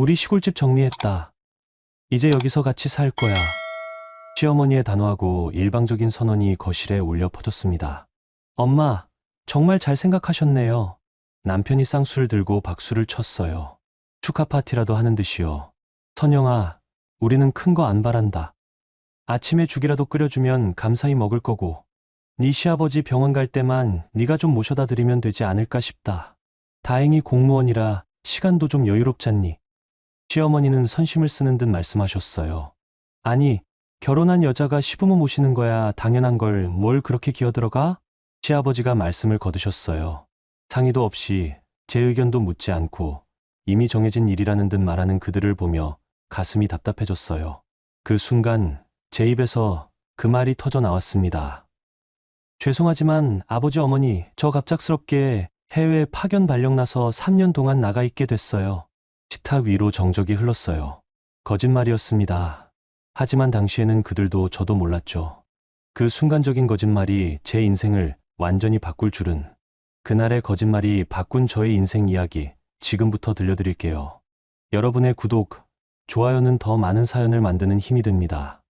우리 시골집 정리했다. 이제 여기서 같이 살 거야. 시어머니의 단호하고 일방적인 선언이 거실에 울려 퍼졌습니다. 엄마, 정말 잘 생각하셨네요. 남편이 쌍수를 들고 박수를 쳤어요. 축하 파티라도 하는 듯이요. 선영아, 우리는 큰 거 안 바란다. 아침에 죽이라도 끓여주면 감사히 먹을 거고, 네 시아버지 병원 갈 때만 네가 좀 모셔다 드리면 되지 않을까 싶다. 다행히 공무원이라 시간도 좀 여유롭잖니. 시어머니는 선심을 쓰는 듯 말씀하셨어요. 아니, 결혼한 여자가 시부모 모시는 거야 당연한 걸 뭘 그렇게 기어들어가? 시아버지가 말씀을 거두셨어요. 상의도 없이 제 의견도 묻지 않고 이미 정해진 일이라는 듯 말하는 그들을 보며 가슴이 답답해졌어요. 그 순간 제 입에서 그 말이 터져 나왔습니다. 죄송하지만 아버지 어머니, 저 갑작스럽게 해외 파견 발령 나서 3년 동안 나가 있게 됐어요. 식탁 위로 정적이 흘렀어요. 거짓말이었습니다. 하지만 당시에는 그들도 저도 몰랐죠. 그 순간적인 거짓말이 제 인생을 완전히 바꿀 줄은. 그날의 거짓말이 바꾼 저의 인생 이야기 지금부터 들려드릴게요. 여러분의 구독, 좋아요는 더 많은 사연을 만드는 힘이 됩니다.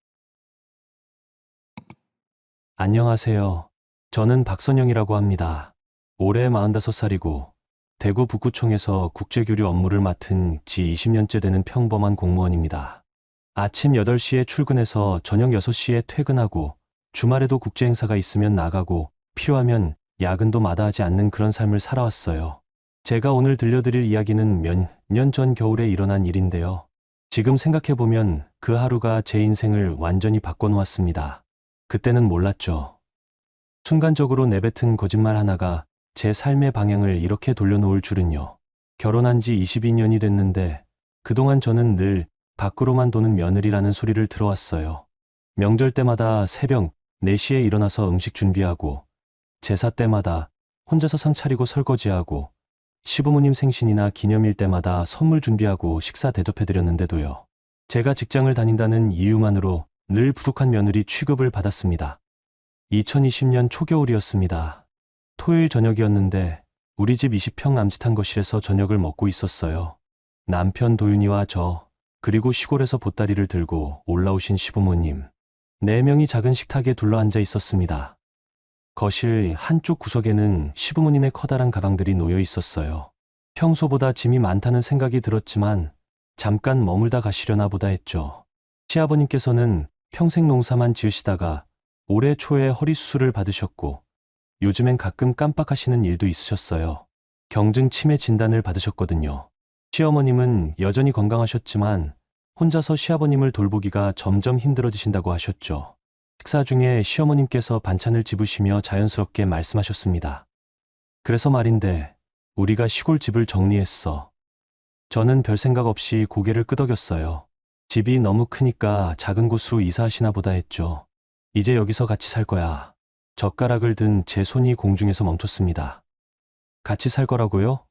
안녕하세요. 저는 박선영이라고 합니다. 올해 45살이고 대구 북구청에서 국제교류 업무를 맡은 지 20년째 되는 평범한 공무원입니다. 아침 8시에 출근해서 저녁 6시에 퇴근하고 주말에도 국제행사가 있으면 나가고 필요하면 야근도 마다하지 않는 그런 삶을 살아왔어요. 제가 오늘 들려드릴 이야기는 몇 년 전 겨울에 일어난 일인데요. 지금 생각해보면 그 하루가 제 인생을 완전히 바꿔놓았습니다. 그때는 몰랐죠. 순간적으로 내뱉은 거짓말 하나가 제 삶의 방향을 이렇게 돌려놓을 줄은요. 결혼한 지 22년이 됐는데 그동안 저는 늘 밖으로만 도는 며느리라는 소리를 들어왔어요. 명절 때마다 새벽 4시에 일어나서 음식 준비하고 제사 때마다 혼자서 상 차리고 설거지하고 시부모님 생신이나 기념일 때마다 선물 준비하고 식사 대접해드렸는데도요. 제가 직장을 다닌다는 이유만으로 늘 부족한 며느리 취급을 받았습니다. 2020년 초겨울이었습니다. 토요일 저녁이었는데 우리 집 20평 남짓한 거실에서 저녁을 먹고 있었어요. 남편 도윤이와 저, 그리고 시골에서 보따리를 들고 올라오신 시부모님. 4명이 작은 식탁에 둘러앉아 있었습니다. 거실 한쪽 구석에는 시부모님의 커다란 가방들이 놓여 있었어요. 평소보다 짐이 많다는 생각이 들었지만 잠깐 머물다 가시려나 보다 했죠. 시아버님께서는 평생 농사만 지으시다가 올해 초에 허리 수술을 받으셨고 요즘엔 가끔 깜빡하시는 일도 있으셨어요. 경증 치매 진단을 받으셨거든요. 시어머님은 여전히 건강하셨지만 혼자서 시아버님을 돌보기가 점점 힘들어지신다고 하셨죠. 식사 중에 시어머님께서 반찬을 집으시며 자연스럽게 말씀하셨습니다. 그래서 말인데 우리가 시골집을 정리했어. 저는 별 생각 없이 고개를 끄덕였어요. 집이 너무 크니까 작은 곳으로 이사하시나 보다 했죠. 이제 여기서 같이 살 거야. 젓가락을 든 제 손이 공중에서 멈췄습니다. 같이 살 거라고요?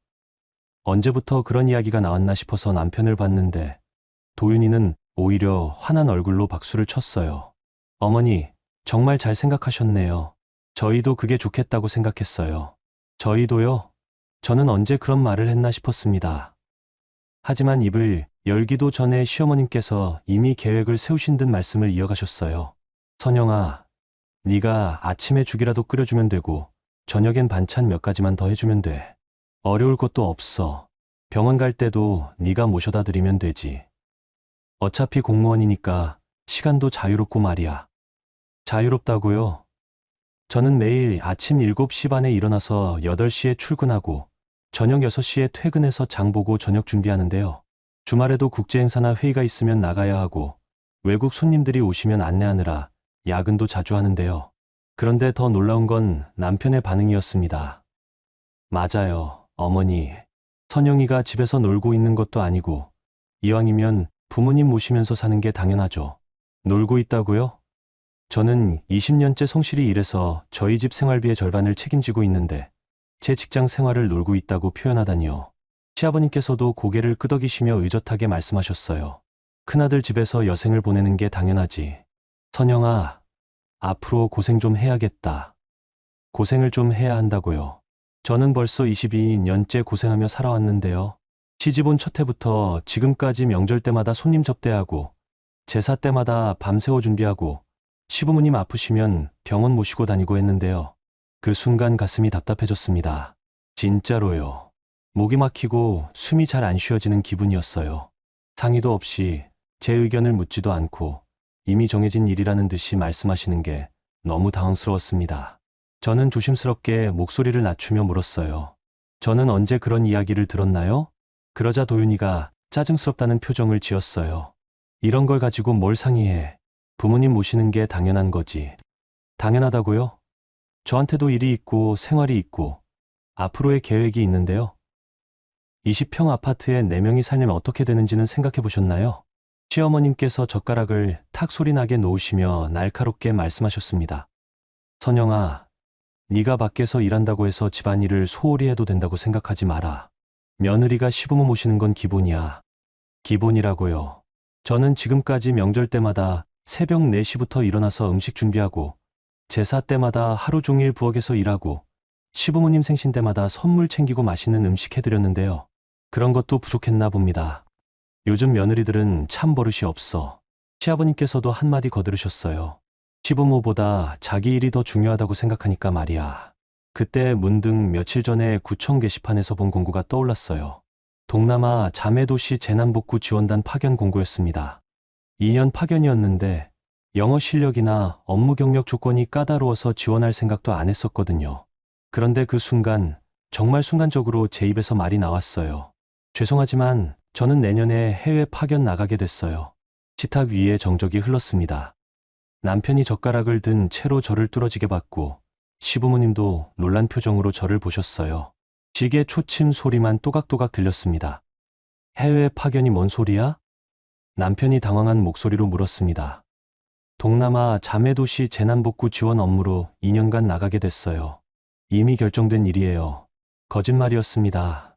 언제부터 그런 이야기가 나왔나 싶어서 남편을 봤는데 도윤이는 오히려 환한 얼굴로 박수를 쳤어요. 어머니, 정말 잘 생각하셨네요. 저희도 그게 좋겠다고 생각했어요. 저희도요? 저는 언제 그런 말을 했나 싶었습니다. 하지만 입을 열기도 전에 시어머님께서 이미 계획을 세우신 듯 말씀을 이어가셨어요. 선영아, 네가 아침에 죽이라도 끓여주면 되고 저녁엔 반찬 몇 가지만 더 해주면 돼. 어려울 것도 없어. 병원 갈 때도 네가 모셔다 드리면 되지. 어차피 공무원이니까 시간도 자유롭고 말이야. 자유롭다고요? 저는 매일 아침 7시 반에 일어나서 8시에 출근하고 저녁 6시에 퇴근해서 장 보고 저녁 준비하는데요. 주말에도 국제행사나 회의가 있으면 나가야 하고 외국 손님들이 오시면 안내하느라 야근도 자주 하는데요. 그런데 더 놀라운 건 남편의 반응이었습니다. 맞아요, 어머니. 선영이가 집에서 놀고 있는 것도 아니고 이왕이면 부모님 모시면서 사는 게 당연하죠. 놀고 있다고요? 저는 20년째 성실히 일해서 저희 집 생활비의 절반을 책임지고 있는데 제 직장 생활을 놀고 있다고 표현하다니요. 시아버님께서도 고개를 끄덕이시며 의젓하게 말씀하셨어요. 큰아들 집에서 여생을 보내는 게 당연하지. 선영아, 앞으로 고생 좀 해야겠다. 고생을 좀 해야 한다고요. 저는 벌써 22년째 고생하며 살아왔는데요. 시집 온 첫 해부터 지금까지 명절 때마다 손님 접대하고 제사 때마다 밤새워 준비하고 시부모님 아프시면 병원 모시고 다니고 했는데요. 그 순간 가슴이 답답해졌습니다. 진짜로요. 목이 막히고 숨이 잘 안 쉬어지는 기분이었어요. 상의도 없이 제 의견을 묻지도 않고 이미 정해진 일이라는 듯이 말씀하시는 게 너무 당황스러웠습니다. 저는 조심스럽게 목소리를 낮추며 물었어요. 저는 언제 그런 이야기를 들었나요? 그러자 도윤이가 짜증스럽다는 표정을 지었어요. 이런 걸 가지고 뭘 상의해. 부모님 모시는 게 당연한 거지. 당연하다고요? 저한테도 일이 있고 생활이 있고 앞으로의 계획이 있는데요. 20평 아파트에 4명이 살면 어떻게 되는지는 생각해 보셨나요? 시어머님께서 젓가락을 탁 소리 나게 놓으시며 날카롭게 말씀하셨습니다. 선영아, 네가 밖에서 일한다고 해서 집안일을 소홀히 해도 된다고 생각하지 마라. 며느리가 시부모 모시는 건 기본이야. 기본이라고요. 저는 지금까지 명절 때마다 새벽 4시부터 일어나서 음식 준비하고 제사 때마다 하루 종일 부엌에서 일하고 시부모님 생신 때마다 선물 챙기고 맛있는 음식 해드렸는데요. 그런 것도 부족했나 봅니다. 요즘 며느리들은 참 버릇이 없어. 시아버님께서도 한마디 거들으셨어요. 시부모보다 자기 일이 더 중요하다고 생각하니까 말이야. 그때 문득 며칠 전에 구청 게시판에서 본 공고가 떠올랐어요. 동남아 자매도시 재난복구 지원단 파견 공고였습니다. 2년 파견이었는데 영어 실력이나 업무 경력 조건이 까다로워서 지원할 생각도 안 했었거든요. 그런데 그 순간, 정말 순간적으로 제 입에서 말이 나왔어요. 죄송하지만 저는 내년에 해외 파견 나가게 됐어요. 식탁 위에 정적이 흘렀습니다. 남편이 젓가락을 든 채로 저를 뚫어지게 봤고 시부모님도 놀란 표정으로 저를 보셨어요. 시계 초침 소리만 또각또각 들렸습니다. 해외 파견이 뭔 소리야? 남편이 당황한 목소리로 물었습니다. 동남아 자매도시 재난복구 지원 업무로 2년간 나가게 됐어요. 이미 결정된 일이에요. 거짓말이었습니다.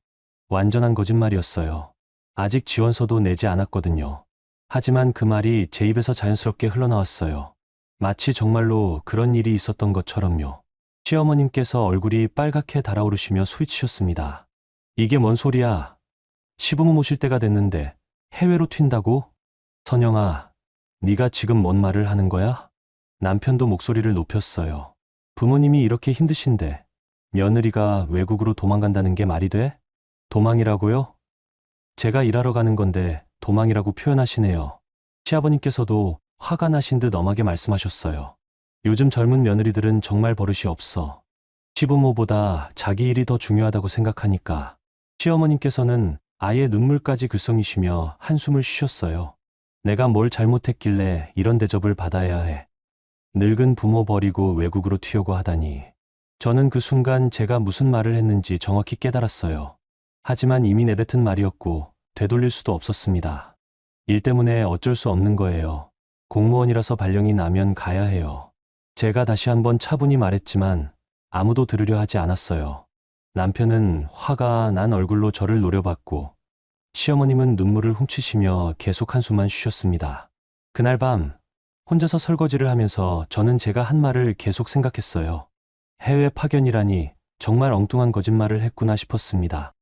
완전한 거짓말이었어요. 아직 지원서도 내지 않았거든요. 하지만 그 말이 제 입에서 자연스럽게 흘러나왔어요. 마치 정말로 그런 일이 있었던 것처럼요. 시어머님께서 얼굴이 빨갛게 달아오르시며 소리치셨습니다. 이게 뭔 소리야? 시부모 모실 때가 됐는데 해외로 튄다고? 선영아, 네가 지금 뭔 말을 하는 거야? 남편도 목소리를 높였어요. 부모님이 이렇게 힘드신데 며느리가 외국으로 도망간다는 게 말이 돼? 도망이라고요? 제가 일하러 가는 건데 도망이라고 표현하시네요. 시아버님께서도 화가 나신 듯 엄하게 말씀하셨어요. 요즘 젊은 며느리들은 정말 버릇이 없어. 시부모보다 자기 일이 더 중요하다고 생각하니까. 시어머님께서는 아예 눈물까지 글썽이시며 한숨을 쉬셨어요. 내가 뭘 잘못했길래 이런 대접을 받아야 해. 늙은 부모 버리고 외국으로 튀려고 하다니. 저는 그 순간 제가 무슨 말을 했는지 정확히 깨달았어요. 하지만 이미 내뱉은 말이었고 되돌릴 수도 없었습니다. 일 때문에 어쩔 수 없는 거예요. 공무원이라서 발령이 나면 가야 해요. 제가 다시 한번 차분히 말했지만 아무도 들으려 하지 않았어요. 남편은 화가 난 얼굴로 저를 노려봤고 시어머님은 눈물을 훔치시며 계속 한숨만 쉬셨습니다. 그날 밤 혼자서 설거지를 하면서 저는 제가 한 말을 계속 생각했어요. 해외 파견이라니 정말 엉뚱한 거짓말을 했구나 싶었습니다.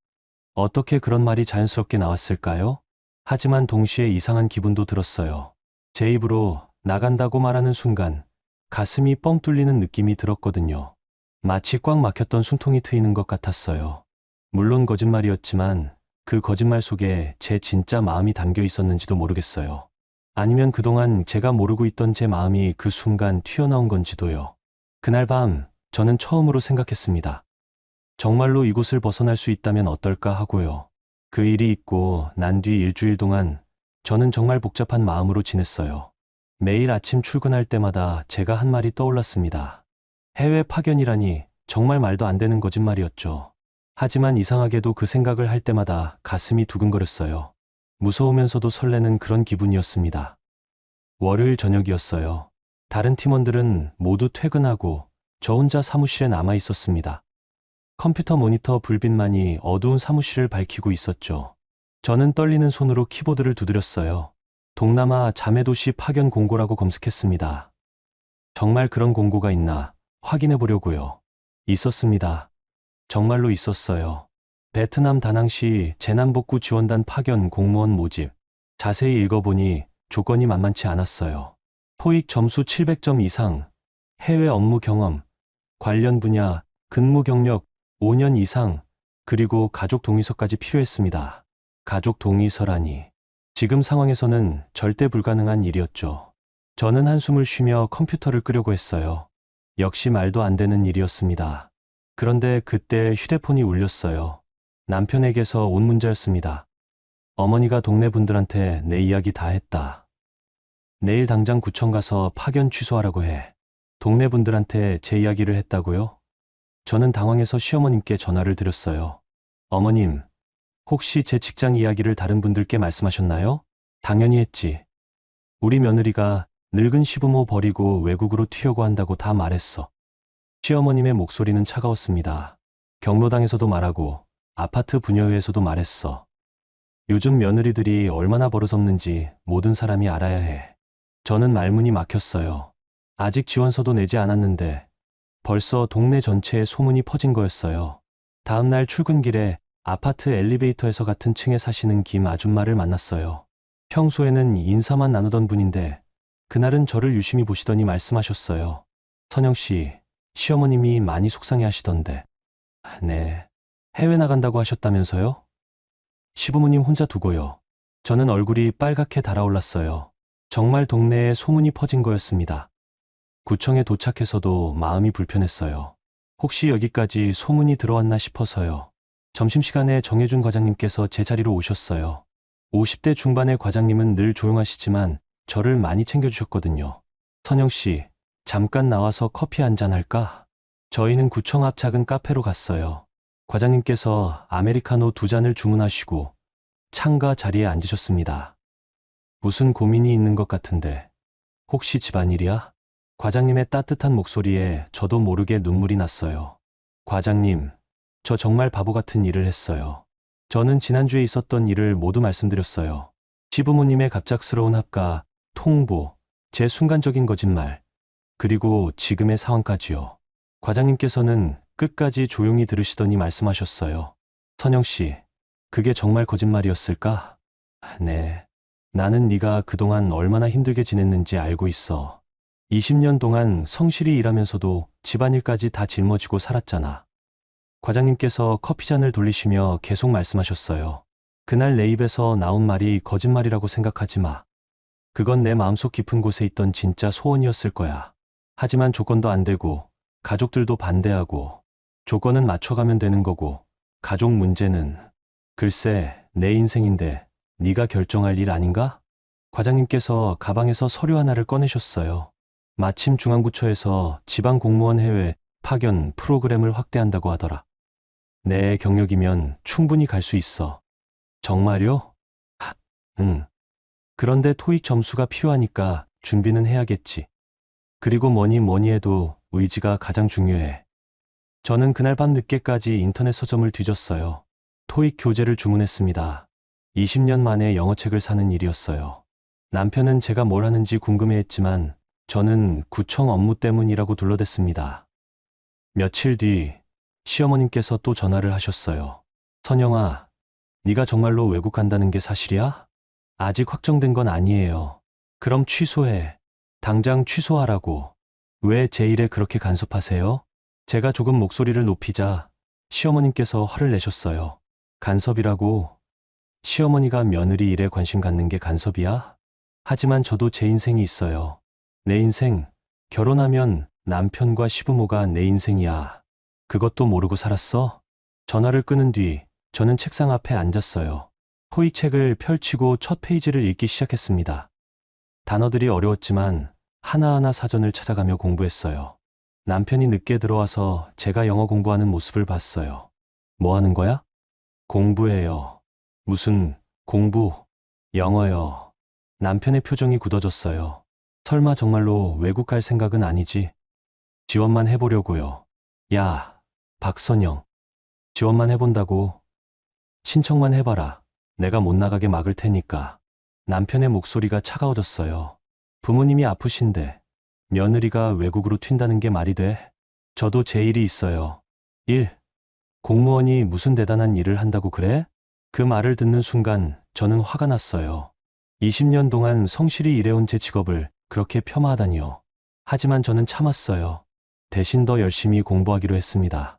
어떻게 그런 말이 자연스럽게 나왔을까요? 하지만 동시에 이상한 기분도 들었어요. 제 입으로 나간다고 말하는 순간 가슴이 뻥 뚫리는 느낌이 들었거든요. 마치 꽉 막혔던 숨통이 트이는 것 같았어요. 물론 거짓말이었지만 그 거짓말 속에 제 진짜 마음이 담겨 있었는지도 모르겠어요. 아니면 그동안 제가 모르고 있던 제 마음이 그 순간 튀어나온 건지도요. 그날 밤 저는 처음으로 생각했습니다. 정말로 이곳을 벗어날 수 있다면 어떨까 하고요. 그 일이 있고 난 뒤 일주일 동안 저는 정말 복잡한 마음으로 지냈어요. 매일 아침 출근할 때마다 제가 한 말이 떠올랐습니다. 해외 파견이라니 정말 말도 안 되는 거짓말이었죠. 하지만 이상하게도 그 생각을 할 때마다 가슴이 두근거렸어요. 무서우면서도 설레는 그런 기분이었습니다. 월요일 저녁이었어요. 다른 팀원들은 모두 퇴근하고 저 혼자 사무실에 남아 있었습니다. 컴퓨터 모니터 불빛만이 어두운 사무실을 밝히고 있었죠. 저는 떨리는 손으로 키보드를 두드렸어요. 동남아 자매도시 파견 공고라고 검색했습니다. 정말 그런 공고가 있나 확인해 보려고요. 있었습니다. 정말로 있었어요. 베트남 다낭시 재난복구 지원단 파견 공무원 모집. 자세히 읽어보니 조건이 만만치 않았어요. 토익 점수 700점 이상, 해외 업무 경험, 관련 분야, 근무 경력 5년 이상, 그리고 가족 동의서까지 필요했습니다. 가족 동의서라니. 지금 상황에서는 절대 불가능한 일이었죠. 저는 한숨을 쉬며 컴퓨터를 끄려고 했어요. 역시 말도 안 되는 일이었습니다. 그런데 그때 휴대폰이 울렸어요. 남편에게서 온 문자였습니다. 어머니가 동네 분들한테 내 이야기 다 했다. 내일 당장 구청 가서 파견 취소하라고 해. 동네 분들한테 제 이야기를 했다고요? 저는 당황해서 시어머님께 전화를 드렸어요. 어머님, 혹시 제 직장 이야기를 다른 분들께 말씀하셨나요? 당연히 했지. 우리 며느리가 늙은 시부모 버리고 외국으로 튀려고 한다고 다 말했어. 시어머님의 목소리는 차가웠습니다. 경로당에서도 말하고 아파트 분여회에서도 말했어. 요즘 며느리들이 얼마나 버릇없는지 모든 사람이 알아야 해. 저는 말문이 막혔어요. 아직 지원서도 내지 않았는데 벌써 동네 전체에 소문이 퍼진 거였어요. 다음날 출근길에 아파트 엘리베이터에서 같은 층에 사시는 김 아줌마를 만났어요. 평소에는 인사만 나누던 분인데 그날은 저를 유심히 보시더니 말씀하셨어요. 선영 씨, 시어머님이 많이 속상해 하시던데. 네. 해외 나간다고 하셨다면서요? 시부모님 혼자 두고요. 저는 얼굴이 빨갛게 달아올랐어요. 정말 동네에 소문이 퍼진 거였습니다. 구청에 도착해서도 마음이 불편했어요. 혹시 여기까지 소문이 들어왔나 싶어서요. 점심시간에 정혜준 과장님께서 제 자리로 오셨어요. 50대 중반의 과장님은 늘 조용하시지만 저를 많이 챙겨주셨거든요. 선영 씨, 잠깐 나와서 커피 한잔 할까? 저희는 구청 앞 작은 카페로 갔어요. 과장님께서 아메리카노 2잔을 주문하시고 창가 자리에 앉으셨습니다. 무슨 고민이 있는 것 같은데 혹시 집안일이야? 과장님의 따뜻한 목소리에 저도 모르게 눈물이 났어요. 과장님, 저 정말 바보 같은 일을 했어요. 저는 지난주에 있었던 일을 모두 말씀드렸어요. 시부모님의 갑작스러운 합가, 통보, 제 순간적인 거짓말, 그리고 지금의 상황까지요. 과장님께서는 끝까지 조용히 들으시더니 말씀하셨어요. 선영 씨, 그게 정말 거짓말이었을까? 네. 나는 네가 그동안 얼마나 힘들게 지냈는지 알고 있어. 20년 동안 성실히 일하면서도 집안일까지 다 짊어지고 살았잖아. 과장님께서 커피잔을 돌리시며 계속 말씀하셨어요. 그날 내 입에서 나온 말이 거짓말이라고 생각하지 마. 그건 내 마음속 깊은 곳에 있던 진짜 소원이었을 거야. 하지만 조건도 안 되고 가족들도 반대하고 조건은 맞춰가면 되는 거고 가족 문제는 글쎄 내 인생인데 네가 결정할 일 아닌가? 과장님께서 가방에서 서류 하나를 꺼내셨어요. 마침 중앙부처에서 지방 공무원 해외 파견 프로그램을 확대한다고 하더라. 내 경력이면 충분히 갈 수 있어. 정말요? 응. 그런데 토익 점수가 필요하니까 준비는 해야겠지. 그리고 뭐니 해도 의지가 가장 중요해. 저는 그날 밤 늦게까지 인터넷 서점을 뒤졌어요. 토익 교재를 주문했습니다. 20년 만에 영어책을 사는 일이었어요. 남편은 제가 뭘 하는지 궁금해했지만 저는 구청 업무 때문이라고 둘러댔습니다. 며칠 뒤 시어머님께서 또 전화를 하셨어요. 선영아, 네가 정말로 외국 간다는 게 사실이야? 아직 확정된 건 아니에요. 그럼 취소해. 당장 취소하라고. 왜 제 일에 그렇게 간섭하세요? 제가 조금 목소리를 높이자 시어머님께서 화를 내셨어요. 간섭이라고? 시어머니가 며느리 일에 관심 갖는 게 간섭이야? 하지만 저도 제 인생이 있어요. 내 인생, 결혼하면 남편과 시부모가 내 인생이야. 그것도 모르고 살았어? 전화를 끊은 뒤 저는 책상 앞에 앉았어요. 토익책을 펼치고 첫 페이지를 읽기 시작했습니다. 단어들이 어려웠지만 하나하나 사전을 찾아가며 공부했어요. 남편이 늦게 들어와서 제가 영어 공부하는 모습을 봤어요. 뭐 하는 거야? 공부해요. 무슨 공부? 영어요. 남편의 표정이 굳어졌어요. 설마 정말로 외국 갈 생각은 아니지? 지원만 해보려고요. 야, 박선영. 지원만 해본다고? 신청만 해봐라. 내가 못 나가게 막을 테니까. 남편의 목소리가 차가워졌어요. 부모님이 아프신데 며느리가 외국으로 튄다는 게 말이 돼? 저도 제 일이 있어요. 일. 공무원이 무슨 대단한 일을 한다고 그래? 그 말을 듣는 순간 저는 화가 났어요. 20년 동안 성실히 일해온 제 직업을 그렇게 폄하하다니요. 하지만 저는 참았어요. 대신 더 열심히 공부하기로 했습니다.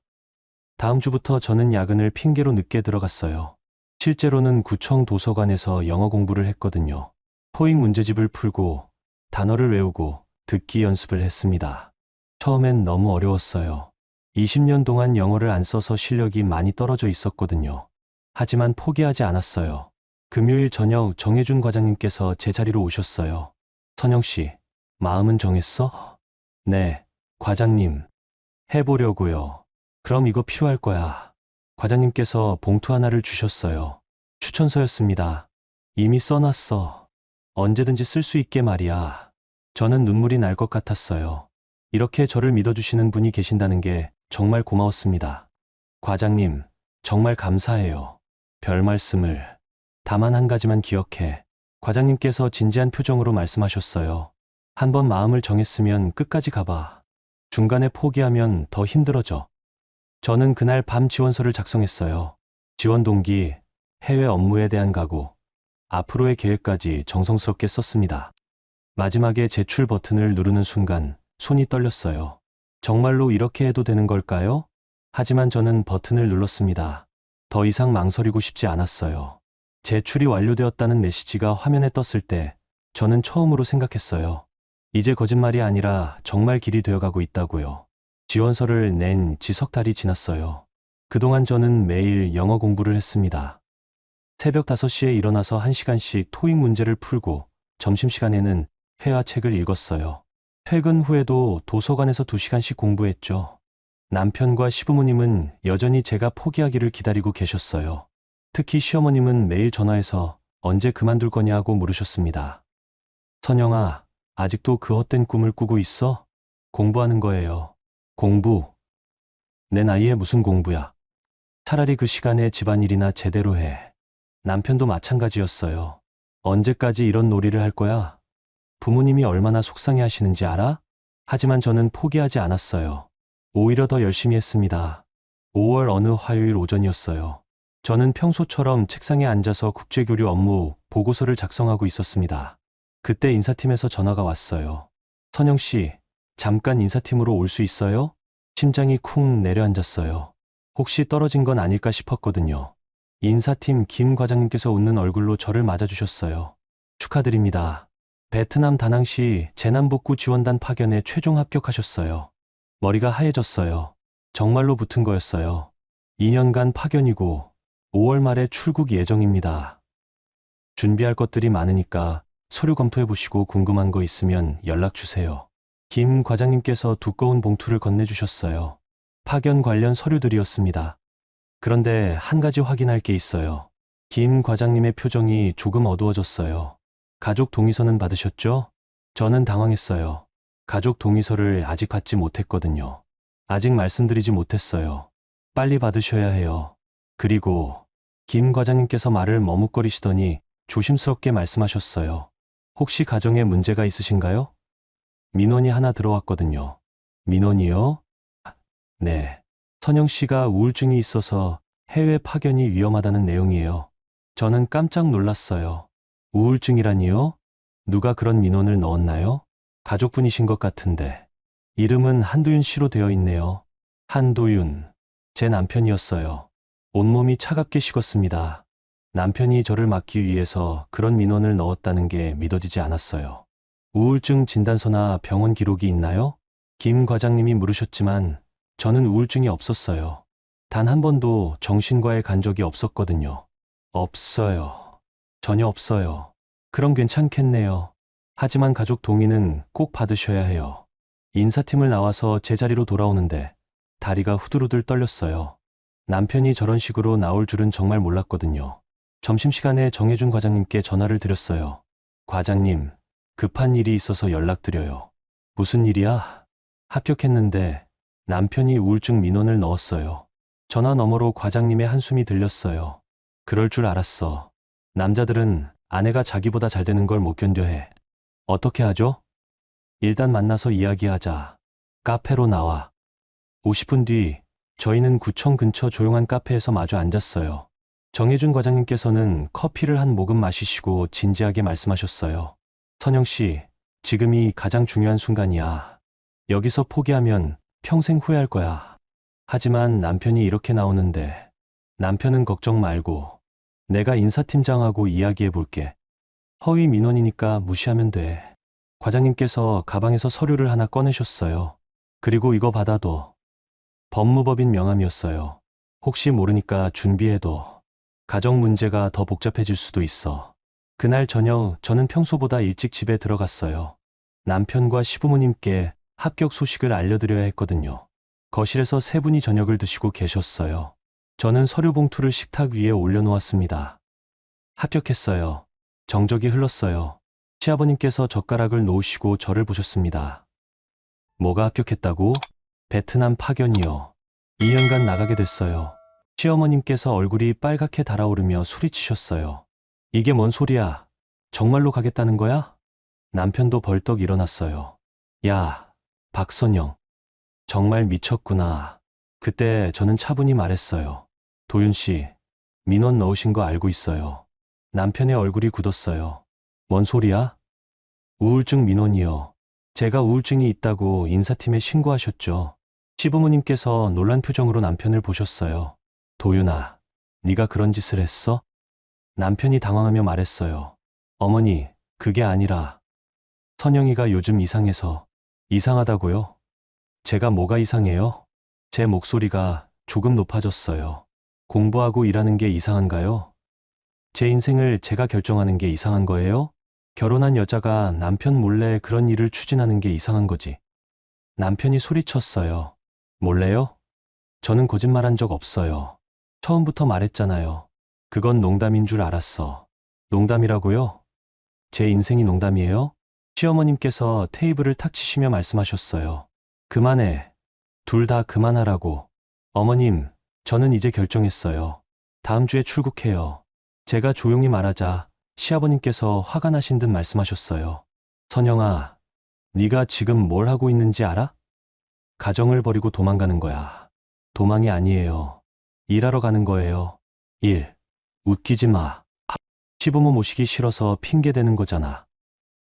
다음 주부터 저는 야근을 핑계로 늦게 들어갔어요. 실제로는 구청 도서관에서 영어 공부를 했거든요. 토익 문제집을 풀고 단어를 외우고 듣기 연습을 했습니다. 처음엔 너무 어려웠어요. 20년 동안 영어를 안 써서 실력이 많이 떨어져 있었거든요. 하지만 포기하지 않았어요. 금요일 저녁 정혜준 과장님께서 제 자리로 오셨어요. 선영 씨, 마음은 정했어? 네, 과장님. 해보려고요. 그럼 이거 필요할 거야. 과장님께서 봉투 하나를 주셨어요. 추천서였습니다. 이미 써놨어. 언제든지 쓸 수 있게 말이야. 저는 눈물이 날 것 같았어요. 이렇게 저를 믿어주시는 분이 계신다는 게 정말 고마웠습니다. 과장님, 정말 감사해요. 별 말씀을. 다만 한 가지만 기억해. 과장님께서 진지한 표정으로 말씀하셨어요. 한번 마음을 정했으면 끝까지 가봐. 중간에 포기하면 더 힘들어져. 저는 그날 밤 지원서를 작성했어요. 지원 동기, 해외 업무에 대한 각오, 앞으로의 계획까지 정성스럽게 썼습니다. 마지막에 제출 버튼을 누르는 순간 손이 떨렸어요. 정말로 이렇게 해도 되는 걸까요? 하지만 저는 버튼을 눌렀습니다. 더 이상 망설이고 싶지 않았어요. 제출이 완료되었다는 메시지가 화면에 떴을 때 저는 처음으로 생각했어요. 이제 거짓말이 아니라 정말 길이 되어가고 있다고요. 지원서를 낸 지 석 달이 지났어요. 그동안 저는 매일 영어 공부를 했습니다. 새벽 5시에 일어나서 1시간씩 토익 문제를 풀고 점심시간에는 회화 책을 읽었어요. 퇴근 후에도 도서관에서 2시간씩 공부했죠. 남편과 시부모님은 여전히 제가 포기하기를 기다리고 계셨어요. 특히 시어머님은 매일 전화해서 언제 그만둘 거냐고 물으셨습니다. 선영아, 아직도 그 헛된 꿈을 꾸고 있어? 공부하는 거예요. 공부? 내 나이에 무슨 공부야? 차라리 그 시간에 집안일이나 제대로 해. 남편도 마찬가지였어요. 언제까지 이런 놀이를 할 거야? 부모님이 얼마나 속상해 하시는지 알아? 하지만 저는 포기하지 않았어요. 오히려 더 열심히 했습니다. 5월 어느 화요일 오전이었어요. 저는 평소처럼 책상에 앉아서 국제교류 업무 보고서를 작성하고 있었습니다. 그때 인사팀에서 전화가 왔어요. 선영 씨, 잠깐 인사팀으로 올 수 있어요? 심장이 쿵 내려앉았어요. 혹시 떨어진 건 아닐까 싶었거든요. 인사팀 김 과장님께서 웃는 얼굴로 저를 맞아주셨어요. 축하드립니다. 베트남 다낭시 재난복구 지원단 파견에 최종 합격하셨어요. 머리가 하얘졌어요. 정말로 붙은 거였어요. 2년간 파견이고 5월 말에 출국 예정입니다. 준비할 것들이 많으니까 서류 검토해보시고 궁금한 거 있으면 연락 주세요. 김 과장님께서 두꺼운 봉투를 건네주셨어요. 파견 관련 서류들이었습니다. 그런데 한 가지 확인할 게 있어요. 김 과장님의 표정이 조금 어두워졌어요. 가족 동의서는 받으셨죠? 저는 당황했어요. 가족 동의서를 아직 받지 못했거든요. 아직 말씀드리지 못했어요. 빨리 받으셔야 해요. 그리고 김 과장님께서 말을 머뭇거리시더니 조심스럽게 말씀하셨어요. 혹시 가정에 문제가 있으신가요? 민원이 하나 들어왔거든요. 민원이요? 네. 선영 씨가 우울증이 있어서 해외 파견이 위험하다는 내용이에요. 저는 깜짝 놀랐어요. 우울증이라니요? 누가 그런 민원을 넣었나요? 가족분이신 것 같은데. 이름은 한도윤 씨로 되어 있네요. 한도윤. 제 남편이었어요. 온몸이 차갑게 식었습니다. 남편이 저를 막기 위해서 그런 민원을 넣었다는 게 믿어지지 않았어요. 우울증 진단서나 병원 기록이 있나요? 김 과장님이 물으셨지만 저는 우울증이 없었어요. 단 한 번도 정신과에 간 적이 없었거든요. 없어요. 전혀 없어요. 그럼 괜찮겠네요. 하지만 가족 동의는 꼭 받으셔야 해요. 인사팀을 나와서 제 자리로 돌아오는데 다리가 후들후들 떨렸어요. 남편이 저런 식으로 나올 줄은 정말 몰랐거든요. 점심시간에 정혜준 과장님께 전화를 드렸어요. 과장님, 급한 일이 있어서 연락드려요. 무슨 일이야? 합격했는데 남편이 우울증 민원을 넣었어요. 전화 너머로 과장님의 한숨이 들렸어요. 그럴 줄 알았어. 남자들은 아내가 자기보다 잘 되는 걸 못 견뎌해. 어떻게 하죠? 일단 만나서 이야기하자. 카페로 나와. 50분 뒤 저희는 구청 근처 조용한 카페에서 마주 앉았어요. 정혜준 과장님께서는 커피를 한 모금 마시시고 진지하게 말씀하셨어요. 선영 씨, 지금이 가장 중요한 순간이야. 여기서 포기하면 평생 후회할 거야. 하지만 남편이 이렇게 나오는데 남편은 걱정 말고 내가 인사팀장하고 이야기해 볼게. 허위 민원이니까 무시하면 돼. 과장님께서 가방에서 서류를 하나 꺼내셨어요. 그리고 이거 받아둬. 법무법인 명함이었어요. 혹시 모르니까 준비해둬. 가정 문제가 더 복잡해질 수도 있어. 그날 저녁 저는 평소보다 일찍 집에 들어갔어요. 남편과 시부모님께 합격 소식을 알려드려야 했거든요. 거실에서 세 분이 저녁을 드시고 계셨어요. 저는 서류 봉투를 식탁 위에 올려놓았습니다. 합격했어요. 정적이 흘렀어요. 시아버님께서 젓가락을 놓으시고 저를 보셨습니다. 뭐가 합격했다고? 베트남 파견이요. 2년간 나가게 됐어요. 시어머님께서 얼굴이 빨갛게 달아오르며 소리치셨어요. 이게 뭔 소리야? 정말로 가겠다는 거야? 남편도 벌떡 일어났어요. 야, 박선영. 정말 미쳤구나. 그때 저는 차분히 말했어요. 도윤 씨, 민원 넣으신 거 알고 있어요. 남편의 얼굴이 굳었어요. 뭔 소리야? 우울증 민원이요. 제가 우울증이 있다고 인사팀에 신고하셨죠. 시부모님께서 놀란 표정으로 남편을 보셨어요. 도윤아, 네가 그런 짓을 했어? 남편이 당황하며 말했어요. 어머니, 그게 아니라 선영이가 요즘 이상해서. 이상하다고요? 제가 뭐가 이상해요? 제 목소리가 조금 높아졌어요. 공부하고 일하는 게 이상한가요? 제 인생을 제가 결정하는 게 이상한 거예요? 결혼한 여자가 남편 몰래 그런 일을 추진하는 게 이상한 거지. 남편이 소리쳤어요. 몰래요? 저는 거짓말한 적 없어요. 처음부터 말했잖아요. 그건 농담인 줄 알았어. 농담이라고요? 제 인생이 농담이에요? 시어머님께서 테이블을 탁 치시며 말씀하셨어요. 그만해. 둘 다 그만하라고. 어머님, 저는 이제 결정했어요. 다음 주에 출국해요. 제가 조용히 말하자 시아버님께서 화가 나신 듯 말씀하셨어요. 선영아, 네가 지금 뭘 하고 있는지 알아? 가정을 버리고 도망가는 거야. 도망이 아니에요. 일하러 가는 거예요. 일. 웃기지 마. 시부모 모시기 싫어서 핑계대는 거잖아.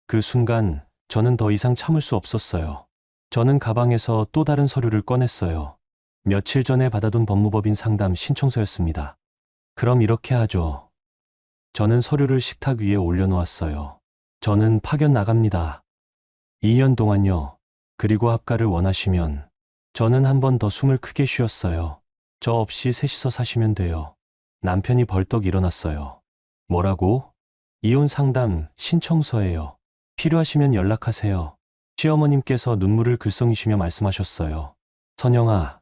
그 순간 저는 더 이상 참을 수 없었어요. 저는 가방에서 또 다른 서류를 꺼냈어요. 며칠 전에 받아둔 법무법인 상담 신청서였습니다. 그럼 이렇게 하죠. 저는 서류를 식탁 위에 올려놓았어요. 저는 파견 나갑니다. 2년 동안요. 그리고 합가를 원하시면 저는 한 번 더 숨을 크게 쉬었어요. 저 없이 셋이서 사시면 돼요. 남편이 벌떡 일어났어요. 뭐라고? 이혼 상담 신청서예요. 필요하시면 연락하세요. 시어머님께서 눈물을 글썽이시며 말씀하셨어요. 선영아,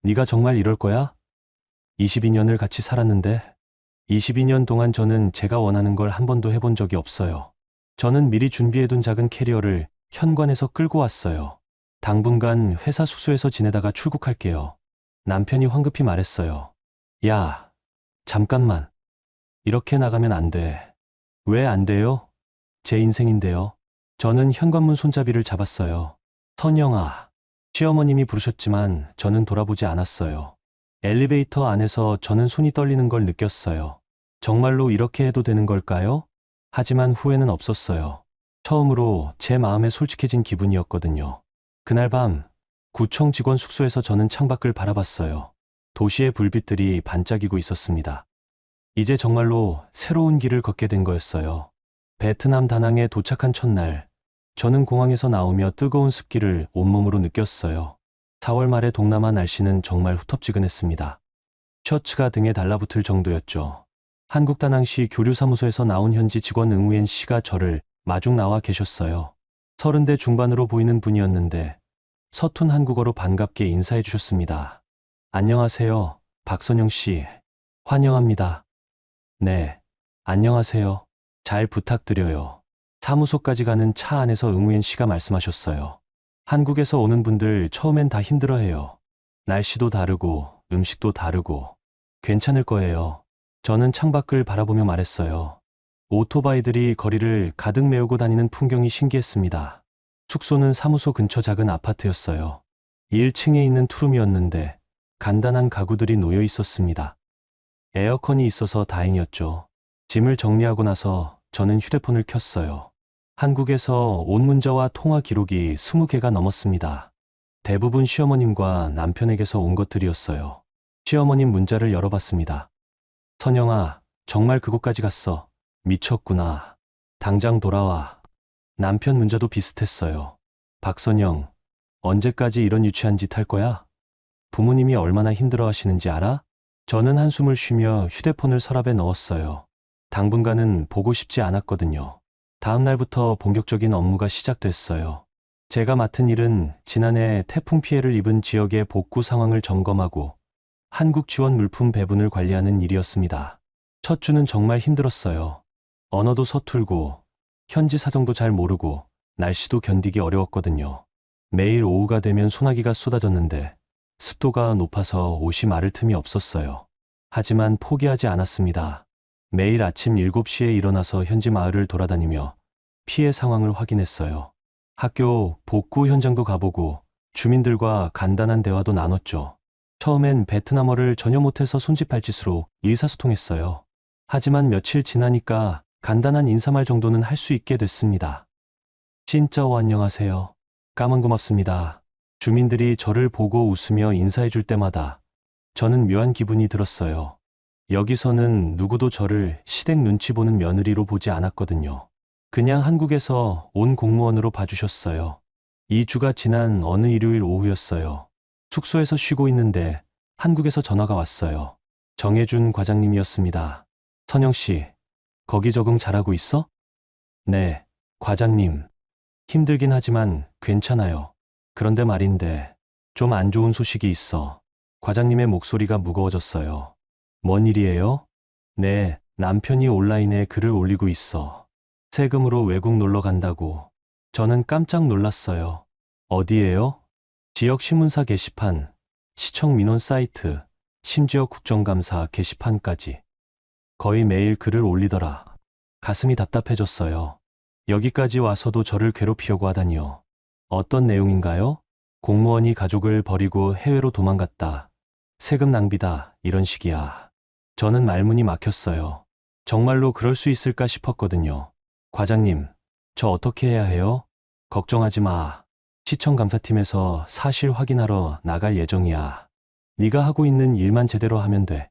네가 정말 이럴 거야? 22년을 같이 살았는데 22년 동안 저는 제가 원하는 걸 한 번도 해본 적이 없어요. 저는 미리 준비해둔 작은 캐리어를 현관에서 끌고 왔어요. 당분간 회사 숙소에서 지내다가 출국할게요. 남편이 황급히 말했어요. 야, 잠깐만. 이렇게 나가면 안 돼. 왜 안 돼요? 제 인생인데요. 저는 현관문 손잡이를 잡았어요. 선영아. 시어머님이 부르셨지만 저는 돌아보지 않았어요. 엘리베이터 안에서 저는 손이 떨리는 걸 느꼈어요. 정말로 이렇게 해도 되는 걸까요? 하지만 후회는 없었어요. 처음으로 제 마음에 솔직해진 기분이었거든요. 그날 밤 구청 직원 숙소에서 저는 창밖을 바라봤어요. 도시의 불빛들이 반짝이고 있었습니다. 이제 정말로 새로운 길을 걷게 된 거였어요. 베트남 다낭에 도착한 첫날, 저는 공항에서 나오며 뜨거운 습기를 온몸으로 느꼈어요. 4월 말의 동남아 날씨는 정말 후텁지근했습니다. 셔츠가 등에 달라붙을 정도였죠. 한국 다낭시 교류사무소에서 나온 현지 직원 응우엔 씨가 저를 마중 나와 계셨어요. 30대 중반으로 보이는 분이었는데 서툰 한국어로 반갑게 인사해 주셨습니다. 안녕하세요, 박선영 씨. 환영합니다. 네, 안녕하세요. 잘 부탁드려요. 사무소까지 가는 차 안에서 응우엔 씨가 말씀하셨어요. 한국에서 오는 분들 처음엔 다 힘들어해요. 날씨도 다르고 음식도 다르고 괜찮을 거예요. 저는 창밖을 바라보며 말했어요. 오토바이들이 거리를 가득 메우고 다니는 풍경이 신기했습니다. 숙소는 사무소 근처 작은 아파트였어요. 1층에 있는 투룸이었는데 간단한 가구들이 놓여 있었습니다. 에어컨이 있어서 다행이었죠. 짐을 정리하고 나서 저는 휴대폰을 켰어요. 한국에서 온 문자와 통화 기록이 20개가 넘었습니다. 대부분 시어머님과 남편에게서 온 것들이었어요. 시어머님 문자를 열어봤습니다. 선영아, 정말 그곳까지 갔어. 미쳤구나. 당장 돌아와. 남편 문자도 비슷했어요. 박선영, 언제까지 이런 유치한 짓 할 거야? 부모님이 얼마나 힘들어 하시는지 알아? 저는 한숨을 쉬며 휴대폰을 서랍에 넣었어요. 당분간은 보고 싶지 않았거든요. 다음 날부터 본격적인 업무가 시작됐어요. 제가 맡은 일은 지난해 태풍 피해를 입은 지역의 복구 상황을 점검하고 한국 지원 물품 배분을 관리하는 일이었습니다. 첫 주는 정말 힘들었어요. 언어도 서툴고 현지 사정도 잘 모르고 날씨도 견디기 어려웠거든요. 매일 오후가 되면 소나기가 쏟아졌는데 습도가 높아서 옷이 마를 틈이 없었어요. 하지만 포기하지 않았습니다. 매일 아침 7시에 일어나서 현지 마을을 돌아다니며 피해 상황을 확인했어요. 학교 복구 현장도 가보고 주민들과 간단한 대화도 나눴죠. 처음엔 베트남어를 전혀 못해서 손짓발짓으로 의사소통했어요. 하지만 며칠 지나니까 간단한 인사말 정도는 할 수 있게 됐습니다. 진짜오 안녕하세요. 까만 고맙습니다. 주민들이 저를 보고 웃으며 인사해 줄 때마다 저는 묘한 기분이 들었어요. 여기서는 누구도 저를 시댁 눈치 보는 며느리로 보지 않았거든요. 그냥 한국에서 온 공무원으로 봐주셨어요. 2주가 지난 어느 일요일 오후였어요. 숙소에서 쉬고 있는데 한국에서 전화가 왔어요. 정혜준 과장님이었습니다. 선영 씨, 거기 적응 잘하고 있어? 네, 과장님. 힘들긴 하지만 괜찮아요. 그런데 말인데 좀 안 좋은 소식이 있어. 과장님의 목소리가 무거워졌어요. 뭔 일이에요? 네, 남편이 온라인에 글을 올리고 있어. 세금으로 외국 놀러 간다고. 저는 깜짝 놀랐어요. 어디에요? 지역 신문사 게시판, 시청 민원 사이트, 심지어 국정감사 게시판까지. 거의 매일 글을 올리더라. 가슴이 답답해졌어요. 여기까지 와서도 저를 괴롭히려고 하다니요. 어떤 내용인가요? 공무원이 가족을 버리고 해외로 도망갔다. 세금 낭비다. 이런 식이야. 저는 말문이 막혔어요. 정말로 그럴 수 있을까 싶었거든요. 과장님, 저 어떻게 해야 해요? 걱정하지 마. 시청감사팀에서 사실 확인하러 나갈 예정이야. 네가 하고 있는 일만 제대로 하면 돼.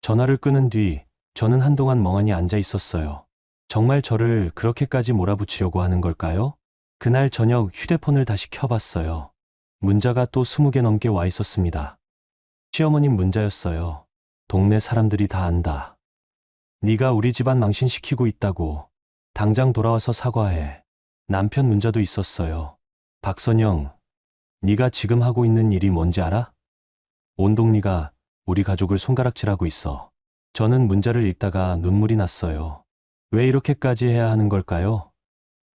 전화를 끊은 뒤 저는 한동안 멍하니 앉아 있었어요. 정말 저를 그렇게까지 몰아붙이려고 하는 걸까요? 그날 저녁 휴대폰을 다시 켜봤어요. 문자가 또 20개 넘게 와 있었습니다. 시어머님 문자였어요. 동네 사람들이 다 안다. 네가 우리 집안 망신시키고 있다고. 당장 돌아와서 사과해. 남편 문자도 있었어요. 박선영, 네가 지금 하고 있는 일이 뭔지 알아? 온 동리가 우리 가족을 손가락질하고 있어. 저는 문자를 읽다가 눈물이 났어요. 왜 이렇게까지 해야 하는 걸까요?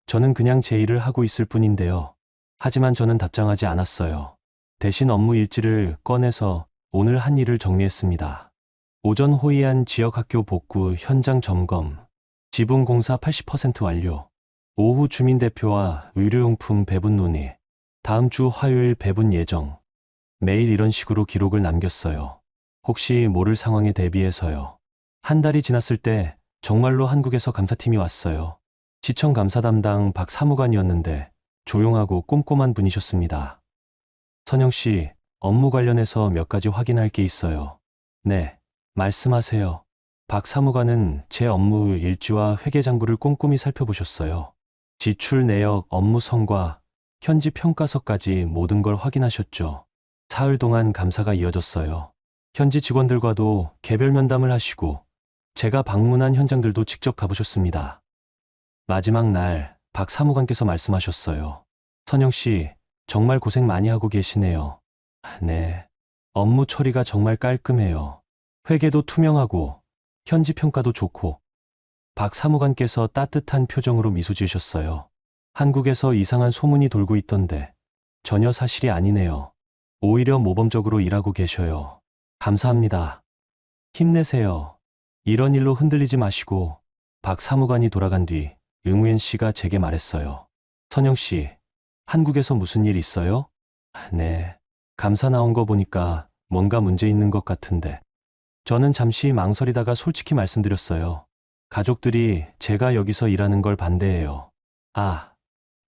저는 그냥 제 일을 하고 있을 뿐인데요. 하지만 저는 답장하지 않았어요. 대신 업무 일지를 꺼내서 오늘 한 일을 정리했습니다. 오전 호의안 지역학교 복구 현장 점검, 지붕 공사 80% 완료, 오후 주민대표와 의료용품 배분 논의, 다음 주 화요일 배분 예정. 매일 이런 식으로 기록을 남겼어요. 혹시 모를 상황에 대비해서요. 한 달이 지났을 때 정말로 한국에서 감사팀이 왔어요. 시청 감사 담당 박 사무관이었는데 조용하고 꼼꼼한 분이셨습니다. 선영 씨, 업무 관련해서 몇 가지 확인할 게 있어요. 네, 말씀하세요. 박 사무관은 제 업무 일지와 회계장부를 꼼꼼히 살펴보셨어요. 지출 내역, 업무 성과, 현지 평가서까지 모든 걸 확인하셨죠. 사흘 동안 감사가 이어졌어요. 현지 직원들과도 개별 면담을 하시고 제가 방문한 현장들도 직접 가보셨습니다. 마지막 날 박 사무관께서 말씀하셨어요. 선영 씨, 정말 고생 많이 하고 계시네요. 네, 업무 처리가 정말 깔끔해요. 회계도 투명하고 현지 평가도 좋고. 박 사무관께서 따뜻한 표정으로 미소 지으셨어요. 한국에서 이상한 소문이 돌고 있던데 전혀 사실이 아니네요. 오히려 모범적으로 일하고 계셔요. 감사합니다. 힘내세요. 이런 일로 흔들리지 마시고. 박 사무관이 돌아간 뒤 응우엔 씨가 제게 말했어요. 선영 씨, 한국에서 무슨 일 있어요? 네, 감사 나온 거 보니까 뭔가 문제 있는 것 같은데. 저는 잠시 망설이다가 솔직히 말씀드렸어요. 가족들이 제가 여기서 일하는 걸 반대해요. 아,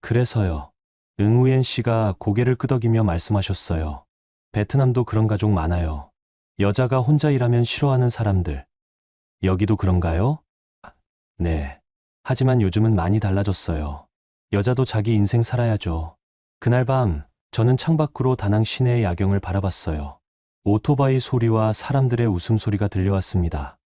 그래서요. 응우엔 씨가 고개를 끄덕이며 말씀하셨어요. 베트남도 그런 가족 많아요. 여자가 혼자 일하면 싫어하는 사람들. 여기도 그런가요? 네. 하지만 요즘은 많이 달라졌어요. 여자도 자기 인생 살아야죠. 그날 밤, 저는 창밖으로 다낭 시내의 야경을 바라봤어요. 오토바이 소리와 사람들의 웃음소리가 들려왔습니다.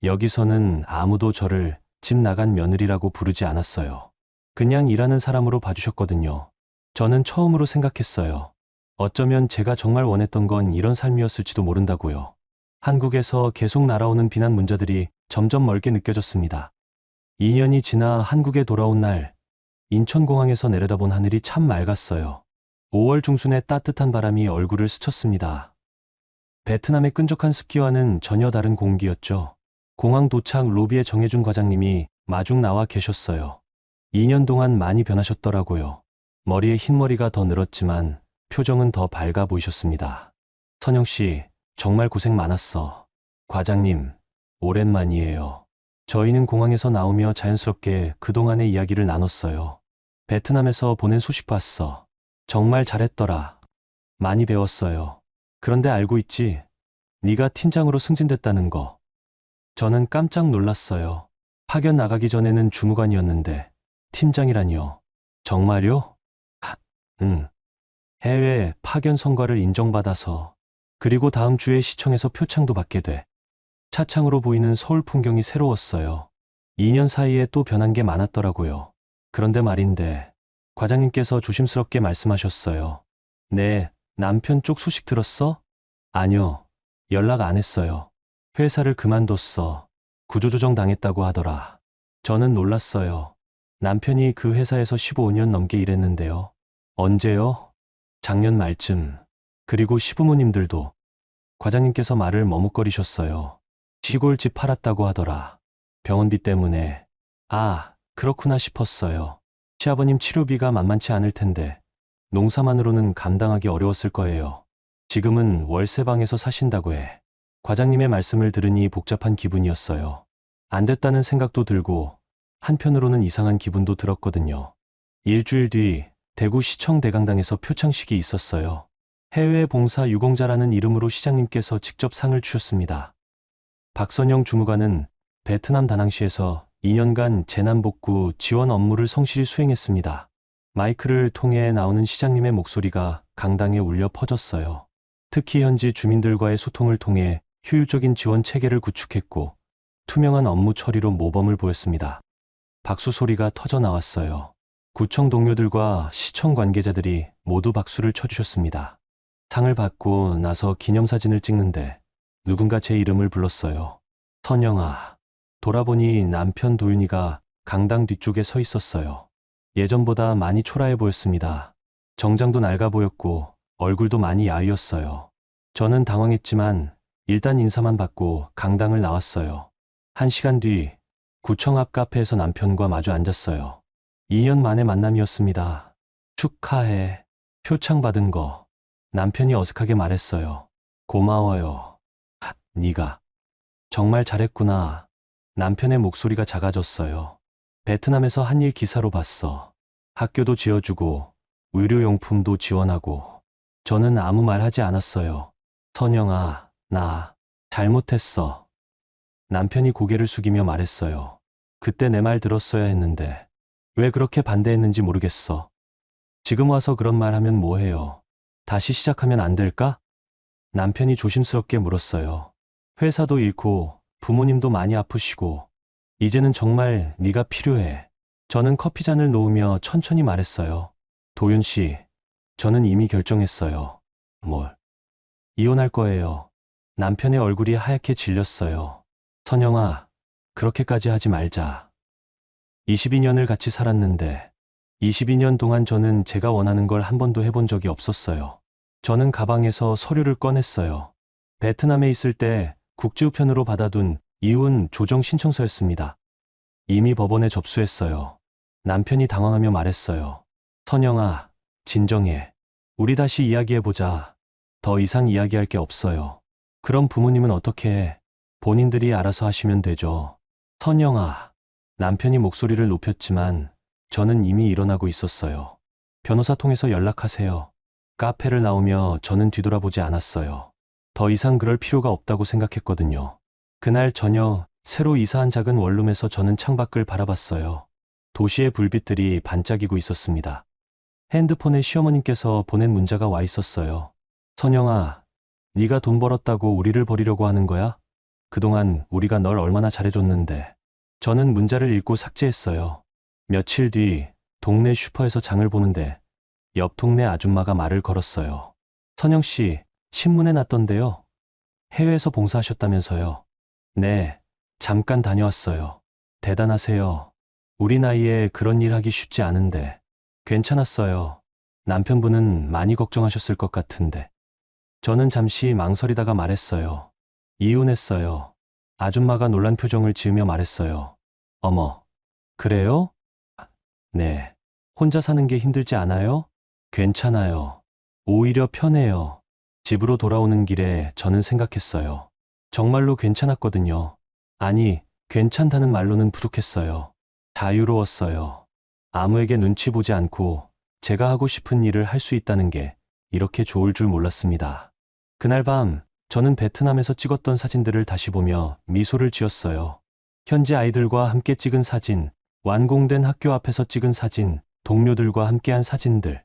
여기서는 아무도 저를 집 나간 며느리라고 부르지 않았어요. 그냥 일하는 사람으로 봐주셨거든요. 저는 처음으로 생각했어요. 어쩌면 제가 정말 원했던 건 이런 삶이었을지도 모른다고요. 한국에서 계속 날아오는 비난 문자들이 점점 멀게 느껴졌습니다. 2년이 지나 한국에 돌아온 날, 인천공항에서 내려다본 하늘이 참 맑았어요. 5월 중순의 따뜻한 바람이 얼굴을 스쳤습니다. 베트남의 끈적한 습기와는 전혀 다른 공기였죠. 공항 도착 로비에 정혜준 과장님이 마중 나와 계셨어요. 2년 동안 많이 변하셨더라고요. 머리에 흰머리가 더 늘었지만 표정은 더 밝아 보이셨습니다. 선영 씨, 정말 고생 많았어. 과장님, 오랜만이에요. 저희는 공항에서 나오며 자연스럽게 그동안의 이야기를 나눴어요. 베트남에서 보낸 소식 봤어. 정말 잘했더라. 많이 배웠어요. 그런데 알고 있지? 네가 팀장으로 승진됐다는 거. 저는 깜짝 놀랐어요. 파견 나가기 전에는 주무관이었는데 팀장이라니요. 정말요? 응. 해외 파견 성과를 인정받아서. 그리고 다음 주에 시청에서 표창도 받게 돼. 차창으로 보이는 서울 풍경이 새로웠어요. 2년 사이에 또 변한 게 많았더라고요. 그런데 말인데, 과장님께서 조심스럽게 말씀하셨어요. 네, 남편 쪽 소식 들었어? 아니요, 연락 안 했어요. 회사를 그만뒀어. 구조조정 당했다고 하더라. 저는 놀랐어요. 남편이 그 회사에서 15년 넘게 일했는데요. 언제요? 작년 말쯤. 그리고 시부모님들도. 과장님께서 말을 머뭇거리셨어요. 시골 집 팔았다고 하더라. 병원비 때문에. 아, 그렇구나 싶었어요. 시아버님 치료비가 만만치 않을 텐데 농사만으로는 감당하기 어려웠을 거예요. 지금은 월세방에서 사신다고 해. 과장님의 말씀을 들으니 복잡한 기분이었어요. 안 됐다는 생각도 들고 한편으로는 이상한 기분도 들었거든요. 일주일 뒤 대구 시청 대강당에서 표창식이 있었어요. 해외 봉사 유공자라는 이름으로 시장님께서 직접 상을 주셨습니다. 박선영 주무관은 베트남 다낭시에서 2년간 재난복구 지원 업무를 성실히 수행했습니다. 마이크를 통해 나오는 시장님의 목소리가 강당에 울려 퍼졌어요. 특히 현지 주민들과의 소통을 통해 효율적인 지원 체계를 구축했고 투명한 업무 처리로 모범을 보였습니다. 박수 소리가 터져 나왔어요. 구청 동료들과 시청 관계자들이 모두 박수를 쳐주셨습니다. 상을 받고 나서 기념사진을 찍는데 누군가 제 이름을 불렀어요. 선영아. 돌아보니 남편 도윤이가 강당 뒤쪽에 서 있었어요. 예전보다 많이 초라해 보였습니다. 정장도 낡아 보였고 얼굴도 많이 야위었어요. 저는 당황했지만 일단 인사만 받고 강당을 나왔어요. 1시간 뒤 구청 앞 카페에서 남편과 마주 앉았어요. 2년 만의 만남이었습니다. 축하해. 표창 받은 거. 남편이 어색하게 말했어요. 고마워요. 네가 정말 잘했구나. 남편의 목소리가 작아졌어요. 베트남에서 한 일 기사로 봤어. 학교도 지어주고 의료용품도 지원하고. 저는 아무 말 하지 않았어요. 선영아, 나 잘못했어. 남편이 고개를 숙이며 말했어요. 그때 내 말 들었어야 했는데 왜 그렇게 반대했는지 모르겠어. 지금 와서 그런 말 하면 뭐해요. 다시 시작하면 안 될까? 남편이 조심스럽게 물었어요. 회사도 잃고 부모님도 많이 아프시고 이제는 정말 네가 필요해. 저는 커피잔을 놓으며 천천히 말했어요. 도윤 씨, 저는 이미 결정했어요. 뭘? 이혼할 거예요. 남편의 얼굴이 하얗게 질렸어요. 선영아, 그렇게까지 하지 말자. 22년을 같이 살았는데 22년 동안 저는 제가 원하는 걸 한 번도 해본 적이 없었어요. 저는 가방에서 서류를 꺼냈어요. 베트남에 있을 때 국제우편으로 받아둔 이혼 조정 신청서였습니다. 이미 법원에 접수했어요. 남편이 당황하며 말했어요. 선영아, 진정해. 우리 다시 이야기해보자. 더 이상 이야기할 게 없어요. 그럼 부모님은 어떻게 해? 본인들이 알아서 하시면 되죠. 선영아. 남편이 목소리를 높였지만 저는 이미 일어나고 있었어요. 변호사 통해서 연락하세요. 카페를 나오며 저는 뒤돌아보지 않았어요. 더 이상 그럴 필요가 없다고 생각했거든요. 그날 저녁 새로 이사한 작은 원룸에서 저는 창밖을 바라봤어요. 도시의 불빛들이 반짝이고 있었습니다. 핸드폰에 시어머님께서 보낸 문자가 와 있었어요. 선영아, 네가 돈 벌었다고 우리를 버리려고 하는 거야? 그동안 우리가 널 얼마나 잘해줬는데. 저는 문자를 읽고 삭제했어요. 며칠 뒤 동네 슈퍼에서 장을 보는데 옆 동네 아줌마가 말을 걸었어요. 선영 씨, 신문에 났던데요. 해외에서 봉사하셨다면서요. 네, 잠깐 다녀왔어요. 대단하세요. 우리 나이에 그런 일 하기 쉽지 않은데. 괜찮았어요. 남편분은 많이 걱정하셨을 것 같은데. 저는 잠시 망설이다가 말했어요. 이혼했어요. 아줌마가 놀란 표정을 지으며 말했어요. 어머, 그래요? 네. 혼자 사는 게 힘들지 않아요? 괜찮아요. 오히려 편해요. 집으로 돌아오는 길에 저는 생각했어요. 정말로 괜찮았거든요. 아니, 괜찮다는 말로는 부족했어요. 자유로웠어요. 아무에게 눈치 보지 않고 제가 하고 싶은 일을 할 수 있다는 게 이렇게 좋을 줄 몰랐습니다. 그날 밤 저는 베트남에서 찍었던 사진들을 다시 보며 미소를 지었어요. 현지 아이들과 함께 찍은 사진, 완공된 학교 앞에서 찍은 사진, 동료들과 함께한 사진들.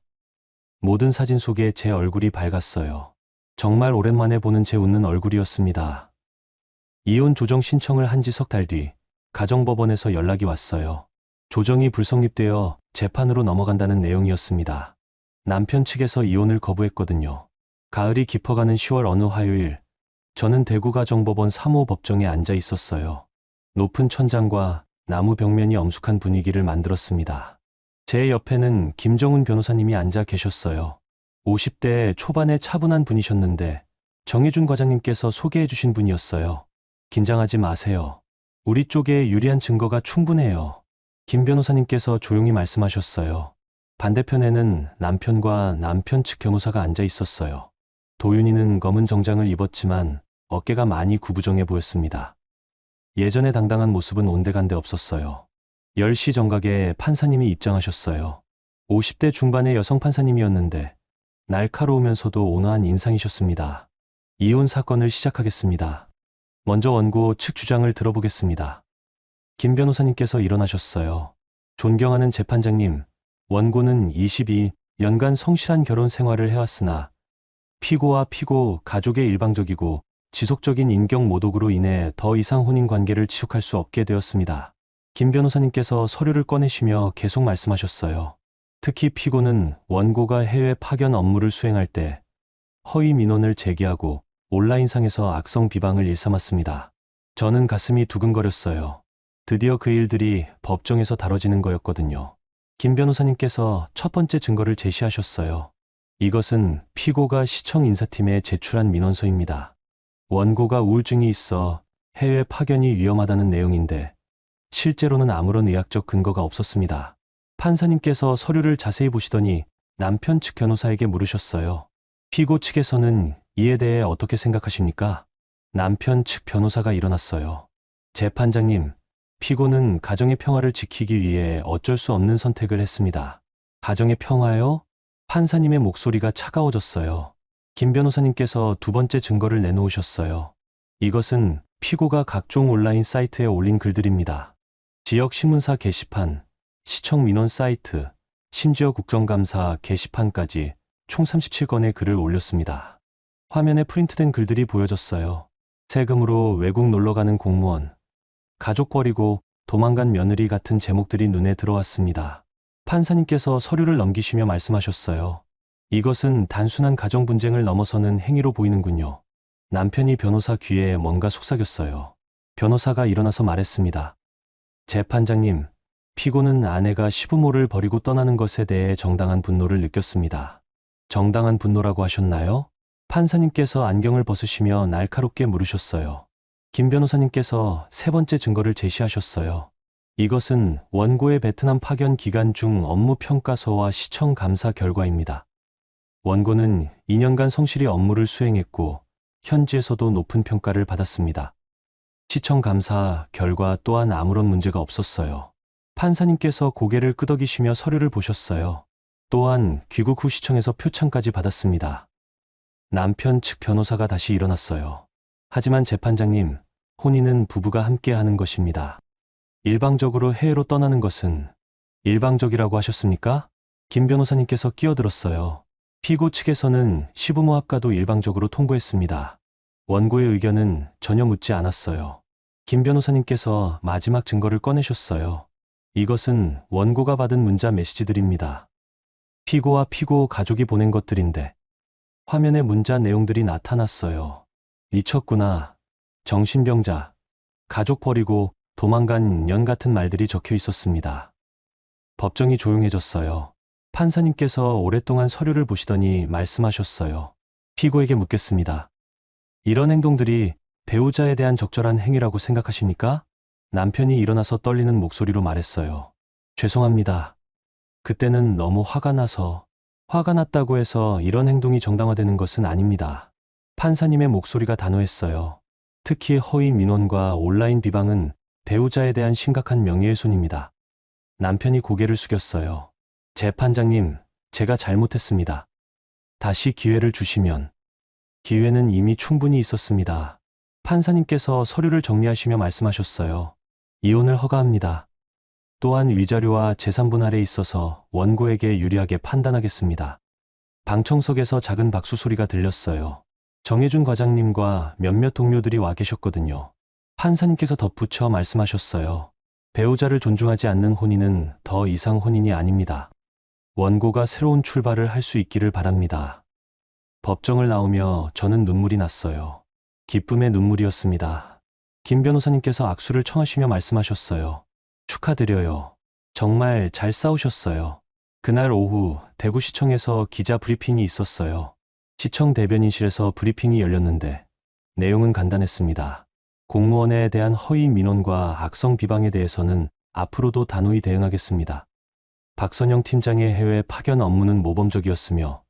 모든 사진 속에 제 얼굴이 밝았어요. 정말 오랜만에 보는 제 웃는 얼굴이었습니다. 이혼 조정 신청을 한 지 석 달 뒤 가정법원에서 연락이 왔어요. 조정이 불성립되어 재판으로 넘어간다는 내용이었습니다. 남편 측에서 이혼을 거부했거든요. 가을이 깊어가는 10월 어느 화요일, 저는 대구가정법원 3호 법정에 앉아 있었어요. 높은 천장과 나무 벽면이 엄숙한 분위기를 만들었습니다. 제 옆에는 김정훈 변호사님이 앉아 계셨어요. 50대 초반의 차분한 분이셨는데 정혜준 과장님께서 소개해 주신 분이었어요. 긴장하지 마세요. 우리 쪽에 유리한 증거가 충분해요. 김 변호사님께서 조용히 말씀하셨어요. 반대편에는 남편과 남편 측 변호사가 앉아 있었어요. 도윤이는 검은 정장을 입었지만 어깨가 많이 구부정해 보였습니다. 예전의 당당한 모습은 온데간데 없었어요. 10시 정각에 판사님이 입장하셨어요. 50대 중반의 여성 판사님이었는데 날카로우면서도 온화한 인상이셨습니다. 이혼 사건을 시작하겠습니다. 먼저 원고 측 주장을 들어보겠습니다. 김 변호사님께서 일어나셨어요. 존경하는 재판장님, 원고는 22년간 성실한 결혼 생활을 해왔으나 피고와 피고 가족의 일방적이고 지속적인 인격 모독으로 인해 더 이상 혼인 관계를 지속할 수 없게 되었습니다. 김 변호사님께서 서류를 꺼내시며 계속 말씀하셨어요. 특히 피고는 원고가 해외 파견 업무를 수행할 때 허위 민원을 제기하고 온라인상에서 악성 비방을 일삼았습니다. 저는 가슴이 두근거렸어요. 드디어 그 일들이 법정에서 다뤄지는 거였거든요. 김 변호사님께서 첫 번째 증거를 제시하셨어요. 이것은 피고가 시청 인사팀에 제출한 민원서입니다. 원고가 우울증이 있어 해외 파견이 위험하다는 내용인데 실제로는 아무런 의학적 근거가 없었습니다. 판사님께서 서류를 자세히 보시더니 남편 측 변호사에게 물으셨어요. 피고 측에서는 이에 대해 어떻게 생각하십니까? 남편 측 변호사가 일어났어요. 재판장님, 피고는 가정의 평화를 지키기 위해 어쩔 수 없는 선택을 했습니다. 가정의 평화요? 판사님의 목소리가 차가워졌어요. 김 변호사님께서 두 번째 증거를 내놓으셨어요. 이것은 피고가 각종 온라인 사이트에 올린 글들입니다. 지역 신문사 게시판, 시청 민원 사이트, 심지어 국정감사 게시판까지 총 37건의 글을 올렸습니다. 화면에 프린트된 글들이 보여졌어요. 세금으로 외국 놀러가는 공무원, 가족 버리고 도망간 며느리 같은 제목들이 눈에 들어왔습니다. 판사님께서 서류를 넘기시며 말씀하셨어요. 이것은 단순한 가정 분쟁을 넘어서는 행위로 보이는군요. 남편이 변호사 귀에 뭔가 속삭였어요. 변호사가 일어나서 말했습니다. 재판장님, 피고는 아내가 시부모를 버리고 떠나는 것에 대해 정당한 분노를 느꼈습니다. 정당한 분노라고 하셨나요? 판사님께서 안경을 벗으시며 날카롭게 물으셨어요. 김 변호사님께서 세 번째 증거를 제시하셨어요. 이것은 원고의 베트남 파견 기간 중 업무 평가서와 시청 감사 결과입니다. 원고는 2년간 성실히 업무를 수행했고 현지에서도 높은 평가를 받았습니다. 시청 감사 결과 또한 아무런 문제가 없었어요. 판사님께서 고개를 끄덕이시며 서류를 보셨어요. 또한 귀국 후 시청에서 표창까지 받았습니다. 남편 측 변호사가 다시 일어났어요. 하지만 재판장님, 혼인은 부부가 함께 하는 것입니다. 일방적으로 해외로 떠나는 것은 일방적이라고 하셨습니까? 김 변호사님께서 끼어들었어요. 피고 측에서는 시부모 합가도 일방적으로 통보했습니다. 원고의 의견은 전혀 묻지 않았어요. 김 변호사님께서 마지막 증거를 꺼내셨어요. 이것은 원고가 받은 문자 메시지들입니다. 피고와 피고 가족이 보낸 것들인데 화면에 문자 내용들이 나타났어요. 미쳤구나. 정신병자. 가족 버리고 도망간 년 같은 말들이 적혀 있었습니다. 법정이 조용해졌어요. 판사님께서 오랫동안 서류를 보시더니 말씀하셨어요. 피고에게 묻겠습니다. 이런 행동들이 배우자에 대한 적절한 행위라고 생각하십니까? 남편이 일어나서 떨리는 목소리로 말했어요. 죄송합니다. 그때는 너무 화가 났다고 해서 이런 행동이 정당화되는 것은 아닙니다. 판사님의 목소리가 단호했어요. 특히 허위 민원과 온라인 비방은 배우자에 대한 심각한 명예훼손입니다. 남편이 고개를 숙였어요. 재판장님, 제가 잘못했습니다. 다시 기회를 주시면. 기회는 이미 충분히 있었습니다. 판사님께서 서류를 정리하시며 말씀하셨어요. 이혼을 허가합니다. 또한 위자료와 재산 분할에 있어서 원고에게 유리하게 판단하겠습니다. 방청석에서 작은 박수 소리가 들렸어요. 정혜준 과장님과 몇몇 동료들이 와 계셨거든요. 판사님께서 덧붙여 말씀하셨어요. 배우자를 존중하지 않는 혼인은 더 이상 혼인이 아닙니다. 원고가 새로운 출발을 할 수 있기를 바랍니다. 법정을 나오며 저는 눈물이 났어요. 기쁨의 눈물이었습니다. 김 변호사님께서 악수를 청하시며 말씀하셨어요. 축하드려요. 정말 잘 싸우셨어요. 그날 오후 대구시청에서 기자 브리핑이 있었어요. 시청 대변인실에서 브리핑이 열렸는데 내용은 간단했습니다. 공무원에 대한 허위 민원과 악성 비방에 대해서는 앞으로도 단호히 대응하겠습니다. 박선영 팀장의 해외 파견 업무는 모범적이었으며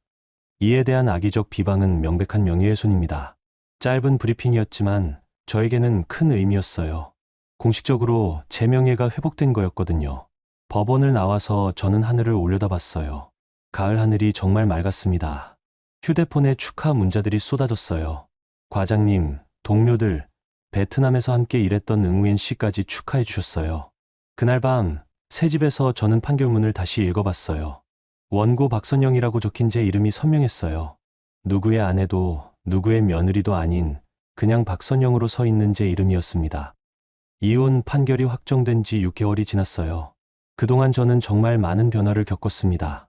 이에 대한 악의적 비방은 명백한 명예훼손입니다. 짧은 브리핑이었지만 저에게는 큰 의미였어요. 공식적으로 제 명예가 회복된 거였거든요. 법원을 나와서 저는 하늘을 올려다봤어요. 가을 하늘이 정말 맑았습니다. 휴대폰에 축하 문자들이 쏟아졌어요. 과장님, 동료들, 베트남에서 함께 일했던 응우엔 씨까지 축하해 주셨어요. 그날 밤 새 집에서 저는 판결문을 다시 읽어봤어요. 원고 박선영이라고 적힌 제 이름이 선명했어요. 누구의 아내도 누구의 며느리도 아닌 그냥 박선영으로 서 있는 제 이름이었습니다. 이혼 판결이 확정된 지 6개월이 지났어요. 그동안 저는 정말 많은 변화를 겪었습니다.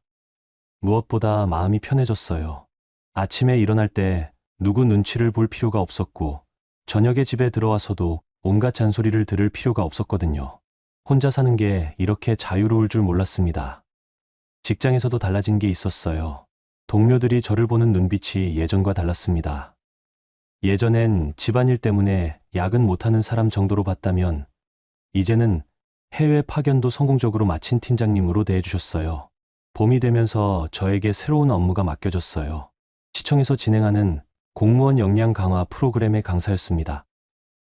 무엇보다 마음이 편해졌어요. 아침에 일어날 때 누구 눈치를 볼 필요가 없었고 저녁에 집에 들어와서도 온갖 잔소리를 들을 필요가 없었거든요. 혼자 사는 게 이렇게 자유로울 줄 몰랐습니다. 직장에서도 달라진 게 있었어요. 동료들이 저를 보는 눈빛이 예전과 달랐습니다. 예전엔 집안일 때문에 야근 못하는 사람 정도로 봤다면 이제는 해외 파견도 성공적으로 마친 팀장님으로 대해주셨어요. 봄이 되면서 저에게 새로운 업무가 맡겨졌어요. 시청에서 진행하는 공무원 역량 강화 프로그램의 강사였습니다.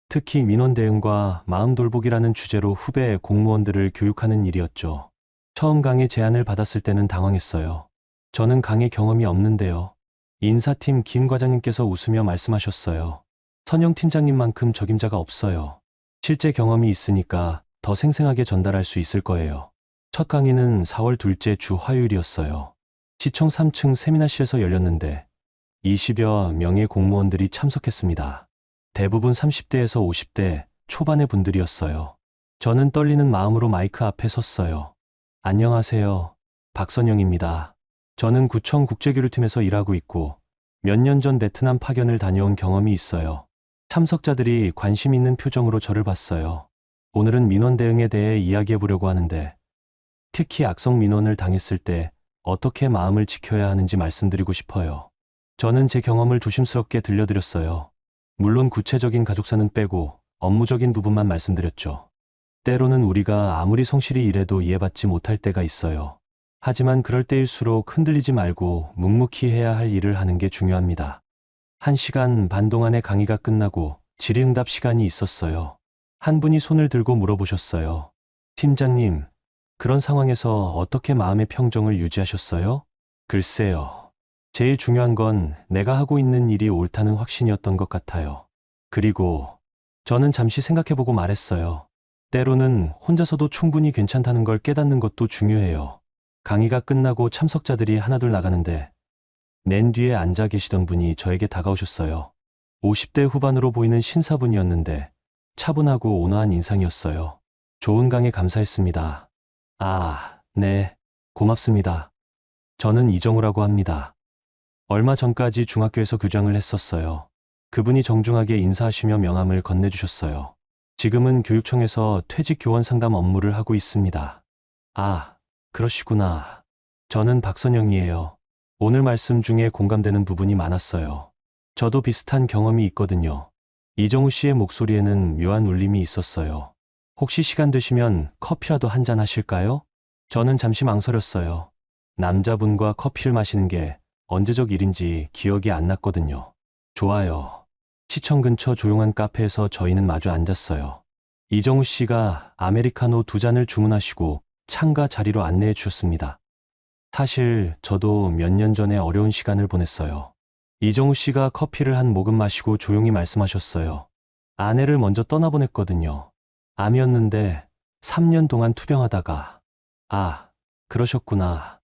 특히 민원 대응과 마음 돌보기라는 주제로 후배 공무원들을 교육하는 일이었죠. 처음 강의 제안을 받았을 때는 당황했어요. 저는 강의 경험이 없는데요. 인사팀 김 과장님께서 웃으며 말씀하셨어요. 선영 팀장님만큼 적임자가 없어요. 실제 경험이 있으니까 더 생생하게 전달할 수 있을 거예요. 첫 강의는 4월 둘째 주 화요일이었어요. 시청 3층 세미나실에서 열렸는데 20여 명의 공무원들이 참석했습니다. 대부분 30대에서 50대 초반의 분들이었어요. 저는 떨리는 마음으로 마이크 앞에 섰어요. 안녕하세요. 박선영입니다. 저는 구청 국제교류팀에서 일하고 있고 몇 년 전 베트남 파견을 다녀온 경험이 있어요. 참석자들이 관심 있는 표정으로 저를 봤어요. 오늘은 민원 대응에 대해 이야기해 보려고 하는데 특히 악성 민원을 당했을 때 어떻게 마음을 지켜야 하는지 말씀드리고 싶어요. 저는 제 경험을 조심스럽게 들려드렸어요. 물론 구체적인 가족사는 빼고 업무적인 부분만 말씀드렸죠. 때로는 우리가 아무리 성실히 일해도 이해받지 못할 때가 있어요. 하지만 그럴 때일수록 흔들리지 말고 묵묵히 해야 할 일을 하는 게 중요합니다. 1시간 반 동안의 강의가 끝나고 질의응답 시간이 있었어요. 한 분이 손을 들고 물어보셨어요. 팀장님, 그런 상황에서 어떻게 마음의 평정을 유지하셨어요? 글쎄요. 제일 중요한 건 내가 하고 있는 일이 옳다는 확신이었던 것 같아요. 그리고 저는 잠시 생각해보고 말했어요. 때로는 혼자서도 충분히 괜찮다는 걸 깨닫는 것도 중요해요. 강의가 끝나고 참석자들이 하나둘 나가는데 맨 뒤에 앉아 계시던 분이 저에게 다가오셨어요. 50대 후반으로 보이는 신사분이었는데 차분하고 온화한 인상이었어요. 좋은 강의 감사했습니다. 아, 네, 고맙습니다. 저는 이정우라고 합니다. 얼마 전까지 중학교에서 교장을 했었어요. 그분이 정중하게 인사하시며 명함을 건네주셨어요. 지금은 교육청에서 퇴직 교원 상담 업무를 하고 있습니다. 아, 그러시구나. 저는 박선영이에요. 오늘 말씀 중에 공감되는 부분이 많았어요. 저도 비슷한 경험이 있거든요. 이정우 씨의 목소리에는 묘한 울림이 있었어요. 혹시 시간 되시면 커피라도 한잔 하실까요? 저는 잠시 망설였어요. 남자분과 커피를 마시는 게 언제적 일인지 기억이 안 났거든요. 좋아요. 시청 근처 조용한 카페에서 저희는 마주 앉았어요. 이정우 씨가 아메리카노 2잔을 주문하시고 창가 자리로 안내해 주셨습니다. 사실 저도 몇 년 전에 어려운 시간을 보냈어요. 이정우 씨가 커피를 한 모금 마시고 조용히 말씀하셨어요. 아내를 먼저 떠나보냈거든요. 암이었는데 3년 동안 투병하다가 아, 그러셨구나.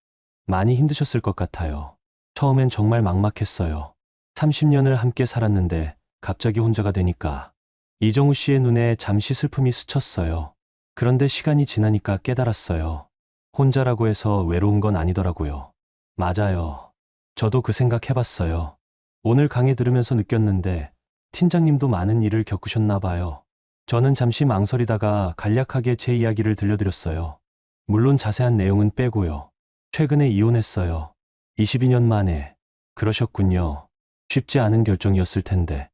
많이 힘드셨을 것 같아요. 처음엔 정말 막막했어요. 30년을 함께 살았는데 갑자기 혼자가 되니까 이정우 씨의 눈에 잠시 슬픔이 스쳤어요. 그런데 시간이 지나니까 깨달았어요. 혼자라고 해서 외로운 건 아니더라고요. 맞아요. 저도 그 생각 해봤어요. 오늘 강의 들으면서 느꼈는데 팀장님도 많은 일을 겪으셨나 봐요. 저는 잠시 망설이다가 간략하게 제 이야기를 들려드렸어요. 물론 자세한 내용은 빼고요. 최근에 이혼했어요. 22년 만에. 그러셨군요. 쉽지 않은 결정이었을 텐데.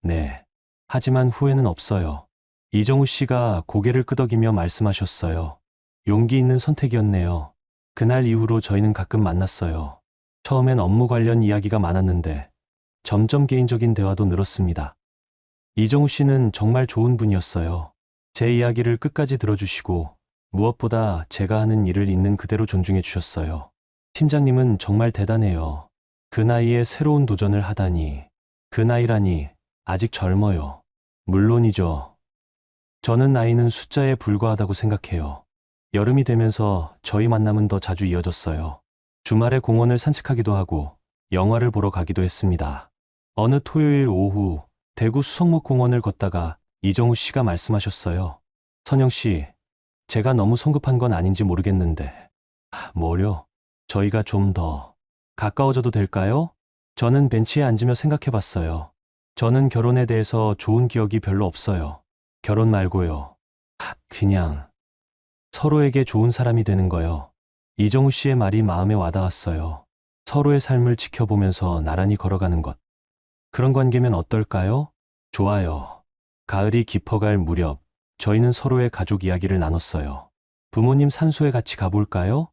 네. 하지만 후회는 없어요. 이정우 씨가 고개를 끄덕이며 말씀하셨어요. 용기 있는 선택이었네요. 그날 이후로 저희는 가끔 만났어요. 처음엔 업무 관련 이야기가 많았는데 점점 개인적인 대화도 늘었습니다. 이정우 씨는 정말 좋은 분이었어요. 제 이야기를 끝까지 들어주시고 무엇보다 제가 하는 일을 있는 그대로 존중해 주셨어요. 팀장님은 정말 대단해요. 그 나이에 새로운 도전을 하다니. 그 나이라니 아직 젊어요. 물론이죠. 저는 나이는 숫자에 불과하다고 생각해요. 여름이 되면서 저희 만남은 더 자주 이어졌어요. 주말에 공원을 산책하기도 하고 영화를 보러 가기도 했습니다. 어느 토요일 오후 대구 수성목 공원을 걷다가 이정우 씨가 말씀하셨어요. 선영 씨, 제가 너무 성급한 건 아닌지 모르겠는데. 뭐려? 저희가 좀 더 가까워져도 될까요? 저는 벤치에 앉으며 생각해 봤어요. 저는 결혼에 대해서 좋은 기억이 별로 없어요. 결혼 말고요. 그냥 서로에게 좋은 사람이 되는 거요. 이정우 씨의 말이 마음에 와닿았어요. 서로의 삶을 지켜보면서 나란히 걸어가는 것. 그런 관계면 어떨까요? 좋아요. 가을이 깊어갈 무렵, 저희는 서로의 가족 이야기를 나눴어요. 부모님 산소에 같이 가볼까요?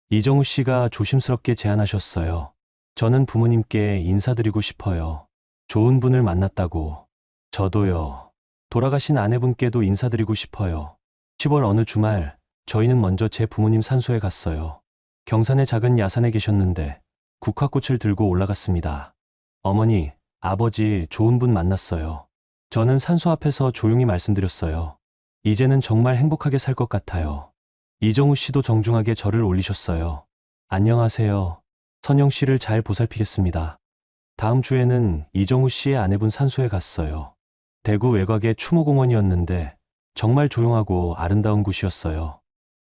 이정우 씨가 조심스럽게 제안하셨어요. 저는 부모님께 인사드리고 싶어요. 좋은 분을 만났다고. 저도요. 돌아가신 아내분께도 인사드리고 싶어요. 10월 어느 주말, 저희는 먼저 제 부모님 산소에 갔어요. 경산의 작은 야산에 계셨는데 국화꽃을 들고 올라갔습니다. 어머니, 아버지 좋은 분 만났어요. 저는 산소 앞에서 조용히 말씀드렸어요. 이제는 정말 행복하게 살 것 같아요. 이정우 씨도 정중하게 저를 올리셨어요. 안녕하세요. 선영 씨를 잘 보살피겠습니다. 다음 주에는 이정우 씨의 아내분 산소에 갔어요. 대구 외곽의 추모공원이었는데 정말 조용하고 아름다운 곳이었어요.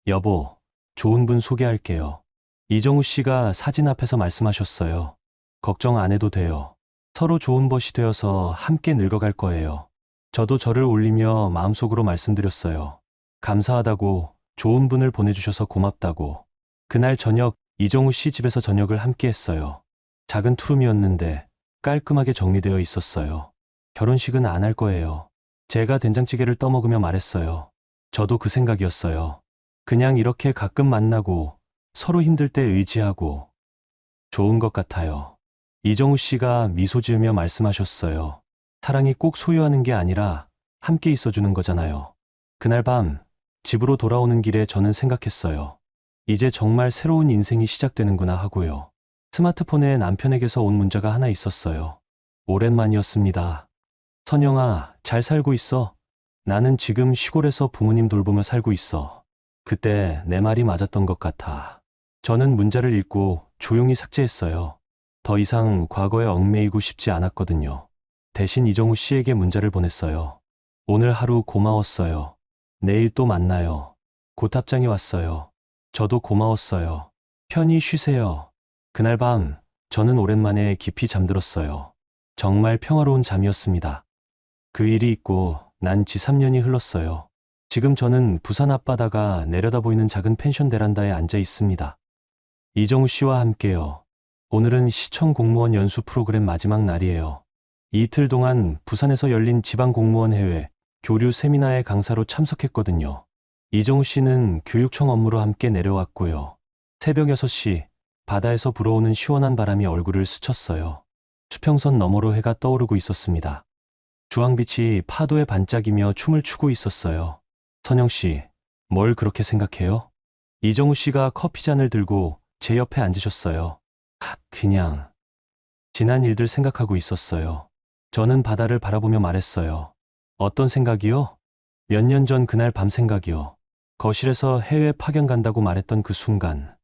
여보, 좋은 분 소개할게요. 이정우 씨가 사진 앞에서 말씀하셨어요. 걱정 안 해도 돼요. 서로 좋은 벗이 되어서 함께 늙어갈 거예요. 저도 저를 올리며 마음속으로 말씀드렸어요. 감사하다고, 좋은 분을 보내주셔서 고맙다고. 그날 저녁 이정우 씨 집에서 저녁을 함께 했어요. 작은 투룸이었는데 깔끔하게 정리되어 있었어요. 결혼식은 안 할 거예요. 제가 된장찌개를 떠먹으며 말했어요. 저도 그 생각이었어요. 그냥 이렇게 가끔 만나고 서로 힘들 때 의지하고 좋은 것 같아요. 이정우 씨가 미소 지으며 말씀하셨어요. 사랑이 꼭 소유하는 게 아니라 함께 있어주는 거잖아요. 그날 밤 집으로 돌아오는 길에 저는 생각했어요. 이제 정말 새로운 인생이 시작되는구나 하고요. 스마트폰에 남편에게서 온 문자가 하나 있었어요. 오랜만이었습니다. 선영아, 잘 살고 있어? 나는 지금 시골에서 부모님 돌보며 살고 있어. 그때 내 말이 맞았던 것 같아. 저는 문자를 읽고 조용히 삭제했어요. 더 이상 과거에 얽매이고 싶지 않았거든요. 대신 이정우 씨에게 문자를 보냈어요. 오늘 하루 고마웠어요. 내일 또 만나요. 곧 답장이 왔어요. 저도 고마웠어요. 편히 쉬세요. 그날 밤 저는 오랜만에 깊이 잠들었어요. 정말 평화로운 잠이었습니다. 그 일이 있고 난 지 3년이 흘렀어요. 지금 저는 부산 앞바다가 내려다 보이는 작은 펜션 베란다에 앉아 있습니다. 이정우 씨와 함께요. 오늘은 시청 공무원 연수 프로그램 마지막 날이에요. 이틀 동안 부산에서 열린 지방 공무원 해외 교류 세미나에 강사로 참석했거든요. 이정우 씨는 교육청 업무로 함께 내려왔고요. 새벽 6시 바다에서 불어오는 시원한 바람이 얼굴을 스쳤어요. 수평선 너머로 해가 떠오르고 있었습니다. 주황빛이 파도에 반짝이며 춤을 추고 있었어요. 선영 씨, 뭘 그렇게 생각해요? 이정우 씨가 커피잔을 들고 제 옆에 앉으셨어요. 그냥 지난 일들 생각하고 있었어요. 저는 바다를 바라보며 말했어요. 어떤 생각이요? 몇 년 전 그날 밤 생각이요. 거실에서 해외 파견 간다고 말했던 그 순간.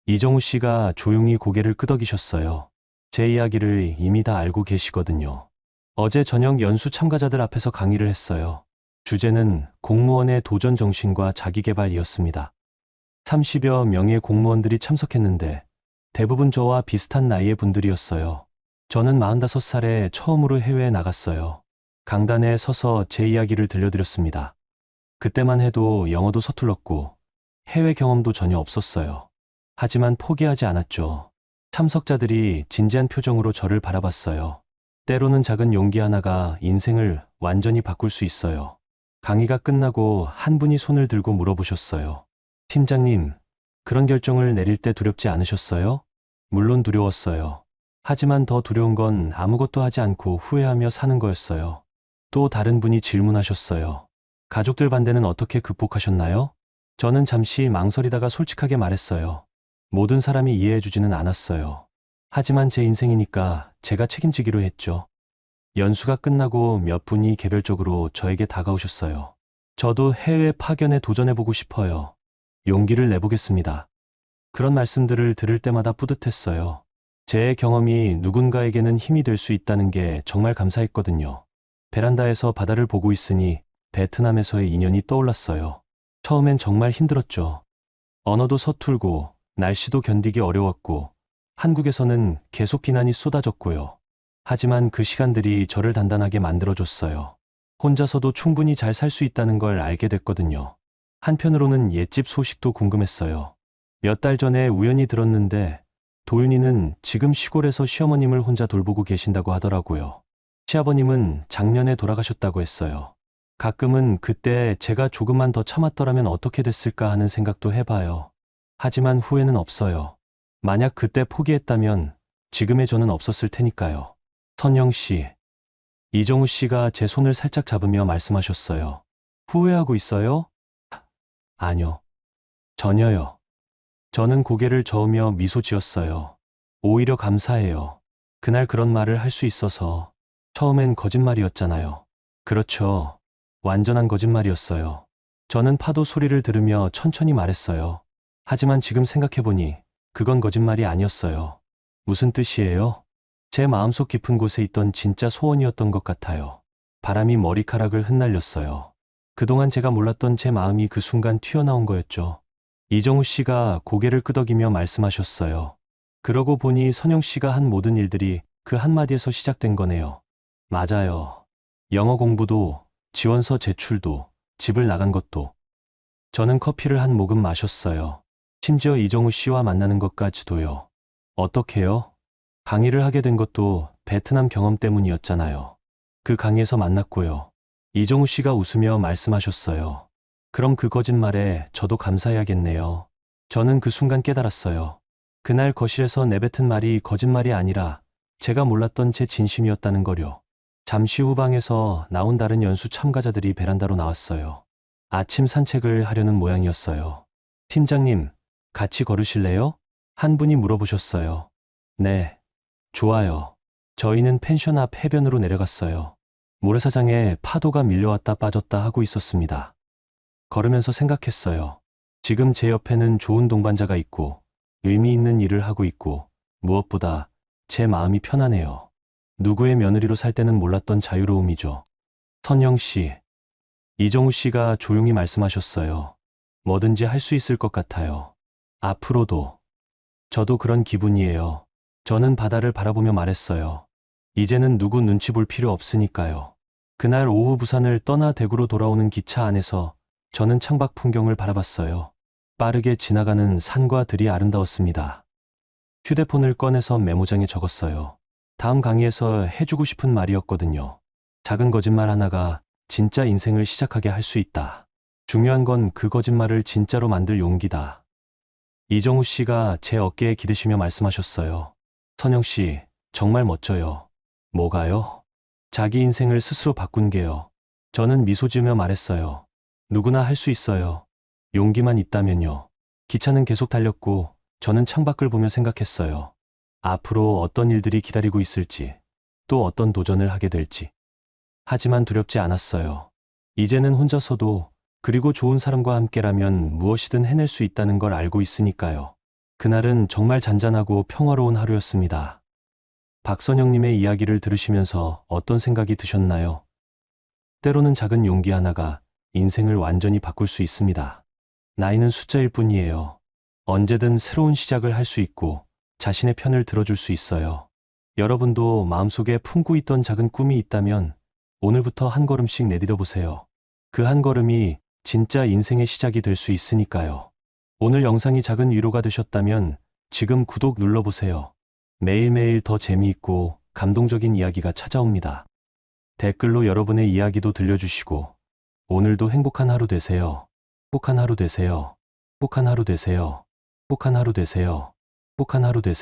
이정우 씨가 조용히 고개를 끄덕이셨어요. 제 이야기를 이미 다 알고 계시거든요. 어제 저녁 연수 참가자들 앞에서 강의를 했어요. 주제는 공무원의 도전 정신과 자기계발이었습니다. 30여 명의 공무원들이 참석했는데 대부분 저와 비슷한 나이의 분들이었어요. 저는 45살에 처음으로 해외에 나갔어요. 강단에 서서 제 이야기를 들려드렸습니다. 그때만 해도 영어도 서툴렀고 해외 경험도 전혀 없었어요. 하지만 포기하지 않았죠. 참석자들이 진지한 표정으로 저를 바라봤어요. 때로는 작은 용기 하나가 인생을 완전히 바꿀 수 있어요. 강의가 끝나고 한 분이 손을 들고 물어보셨어요. 팀장님, 그런 결정을 내릴 때 두렵지 않으셨어요? 물론 두려웠어요. 하지만 더 두려운 건 아무것도 하지 않고 후회하며 사는 거였어요. 또 다른 분이 질문하셨어요. 가족들 반대는 어떻게 극복하셨나요? 저는 잠시 망설이다가 솔직하게 말했어요. 모든 사람이 이해해주지는 않았어요. 하지만 제 인생이니까 제가 책임지기로 했죠. 연수가 끝나고 몇 분이 개별적으로 저에게 다가오셨어요. 저도 해외 파견에 도전해보고 싶어요. 용기를 내보겠습니다. 그런 말씀들을 들을 때마다 뿌듯했어요. 제 경험이 누군가에게는 힘이 될 수 있다는 게 정말 감사했거든요. 베란다에서 바다를 보고 있으니 베트남에서의 인연이 떠올랐어요. 처음엔 정말 힘들었죠. 언어도 서툴고 날씨도 견디기 어려웠고 한국에서는 계속 비난이 쏟아졌고요. 하지만 그 시간들이 저를 단단하게 만들어줬어요. 혼자서도 충분히 잘 살 수 있다는 걸 알게 됐거든요. 한편으로는 옛집 소식도 궁금했어요. 몇 달 전에 우연히 들었는데 도윤이는 지금 시골에서 시어머님을 혼자 돌보고 계신다고 하더라고요. 시아버님은 작년에 돌아가셨다고 했어요. 가끔은 그때 제가 조금만 더 참았더라면 어떻게 됐을까 하는 생각도 해봐요. 하지만 후회는 없어요. 만약 그때 포기했다면 지금의 저는 없었을 테니까요. 선영 씨, 이정우 씨가 제 손을 살짝 잡으며 말씀하셨어요. 후회하고 있어요? 아니요. 전혀요. 저는 고개를 저으며 미소 지었어요. 오히려 감사해요. 그날 그런 말을 할 수 있어서. 처음엔 거짓말이었잖아요. 그렇죠. 완전한 거짓말이었어요. 저는 파도 소리를 들으며 천천히 말했어요. 하지만 지금 생각해보니 그건 거짓말이 아니었어요. 무슨 뜻이에요? 제 마음속 깊은 곳에 있던 진짜 소원이었던 것 같아요. 바람이 머리카락을 흩날렸어요. 그동안 제가 몰랐던 제 마음이 그 순간 튀어나온 거였죠. 이정우 씨가 고개를 끄덕이며 말씀하셨어요. 그러고 보니 선영 씨가 한 모든 일들이 그 한마디에서 시작된 거네요. 맞아요. 영어 공부도, 지원서 제출도, 집을 나간 것도. 저는 커피를 한 모금 마셨어요. 심지어 이정우 씨와 만나는 것까지도요. 어떻게요? 강의를 하게 된 것도 베트남 경험 때문이었잖아요. 그 강의에서 만났고요. 이정우 씨가 웃으며 말씀하셨어요. 그럼 그 거짓말에 저도 감사해야겠네요. 저는 그 순간 깨달았어요. 그날 거실에서 내뱉은 말이 거짓말이 아니라 제가 몰랐던 제 진심이었다는 거요. 잠시 후 방에서 나온 다른 연수 참가자들이 베란다로 나왔어요. 아침 산책을 하려는 모양이었어요. 팀장님, 같이 걸으실래요? 한 분이 물어보셨어요. 네, 좋아요. 저희는 펜션 앞 해변으로 내려갔어요. 모래사장에 파도가 밀려왔다 빠졌다 하고 있었습니다. 걸으면서 생각했어요. 지금 제 옆에는 좋은 동반자가 있고 의미 있는 일을 하고 있고 무엇보다 제 마음이 편하네요. 누구의 며느리로 살 때는 몰랐던 자유로움이죠. 선영 씨, 이정우 씨가 조용히 말씀하셨어요. 뭐든지 할 수 있을 것 같아요. 앞으로도. 저도 그런 기분이에요. 저는 바다를 바라보며 말했어요. 이제는 누구 눈치 볼 필요 없으니까요. 그날 오후 부산을 떠나 대구로 돌아오는 기차 안에서 저는 창밖 풍경을 바라봤어요. 빠르게 지나가는 산과 들이 아름다웠습니다. 휴대폰을 꺼내서 메모장에 적었어요. 다음 강의에서 해주고 싶은 말이었거든요. 작은 거짓말 하나가 진짜 인생을 시작하게 할 수 있다. 중요한 건 그 거짓말을 진짜로 만들 용기다. 이정우 씨가 제 어깨에 기대시며 말씀하셨어요. 선영 씨, 정말 멋져요. 뭐가요? 자기 인생을 스스로 바꾼 게요. 저는 미소 지으며 말했어요. 누구나 할 수 있어요. 용기만 있다면요. 기차는 계속 달렸고 저는 창밖을 보며 생각했어요. 앞으로 어떤 일들이 기다리고 있을지, 또 어떤 도전을 하게 될지. 하지만 두렵지 않았어요. 이제는 혼자서도 그리고 좋은 사람과 함께라면 무엇이든 해낼 수 있다는 걸 알고 있으니까요. 그날은 정말 잔잔하고 평화로운 하루였습니다. 박선영님의 이야기를 들으시면서 어떤 생각이 드셨나요? 때로는 작은 용기 하나가 인생을 완전히 바꿀 수 있습니다. 나이는 숫자일 뿐이에요. 언제든 새로운 시작을 할 수 있고 자신의 편을 들어줄 수 있어요. 여러분도 마음속에 품고 있던 작은 꿈이 있다면 오늘부터 한 걸음씩 내디뎌 보세요. 그 한 걸음이 진짜 인생의 시작이 될 수 있으니까요. 오늘 영상이 작은 위로가 되셨다면 지금 구독 눌러보세요. 매일매일 더 재미있고 감동적인 이야기가 찾아옵니다. 댓글로 여러분의 이야기도 들려주시고 오늘도 행복한 하루 되세요. 행복한 하루 되세요. 행복한 하루 되세요. 행복한 하루 되세요. 행복한 하루 되세요.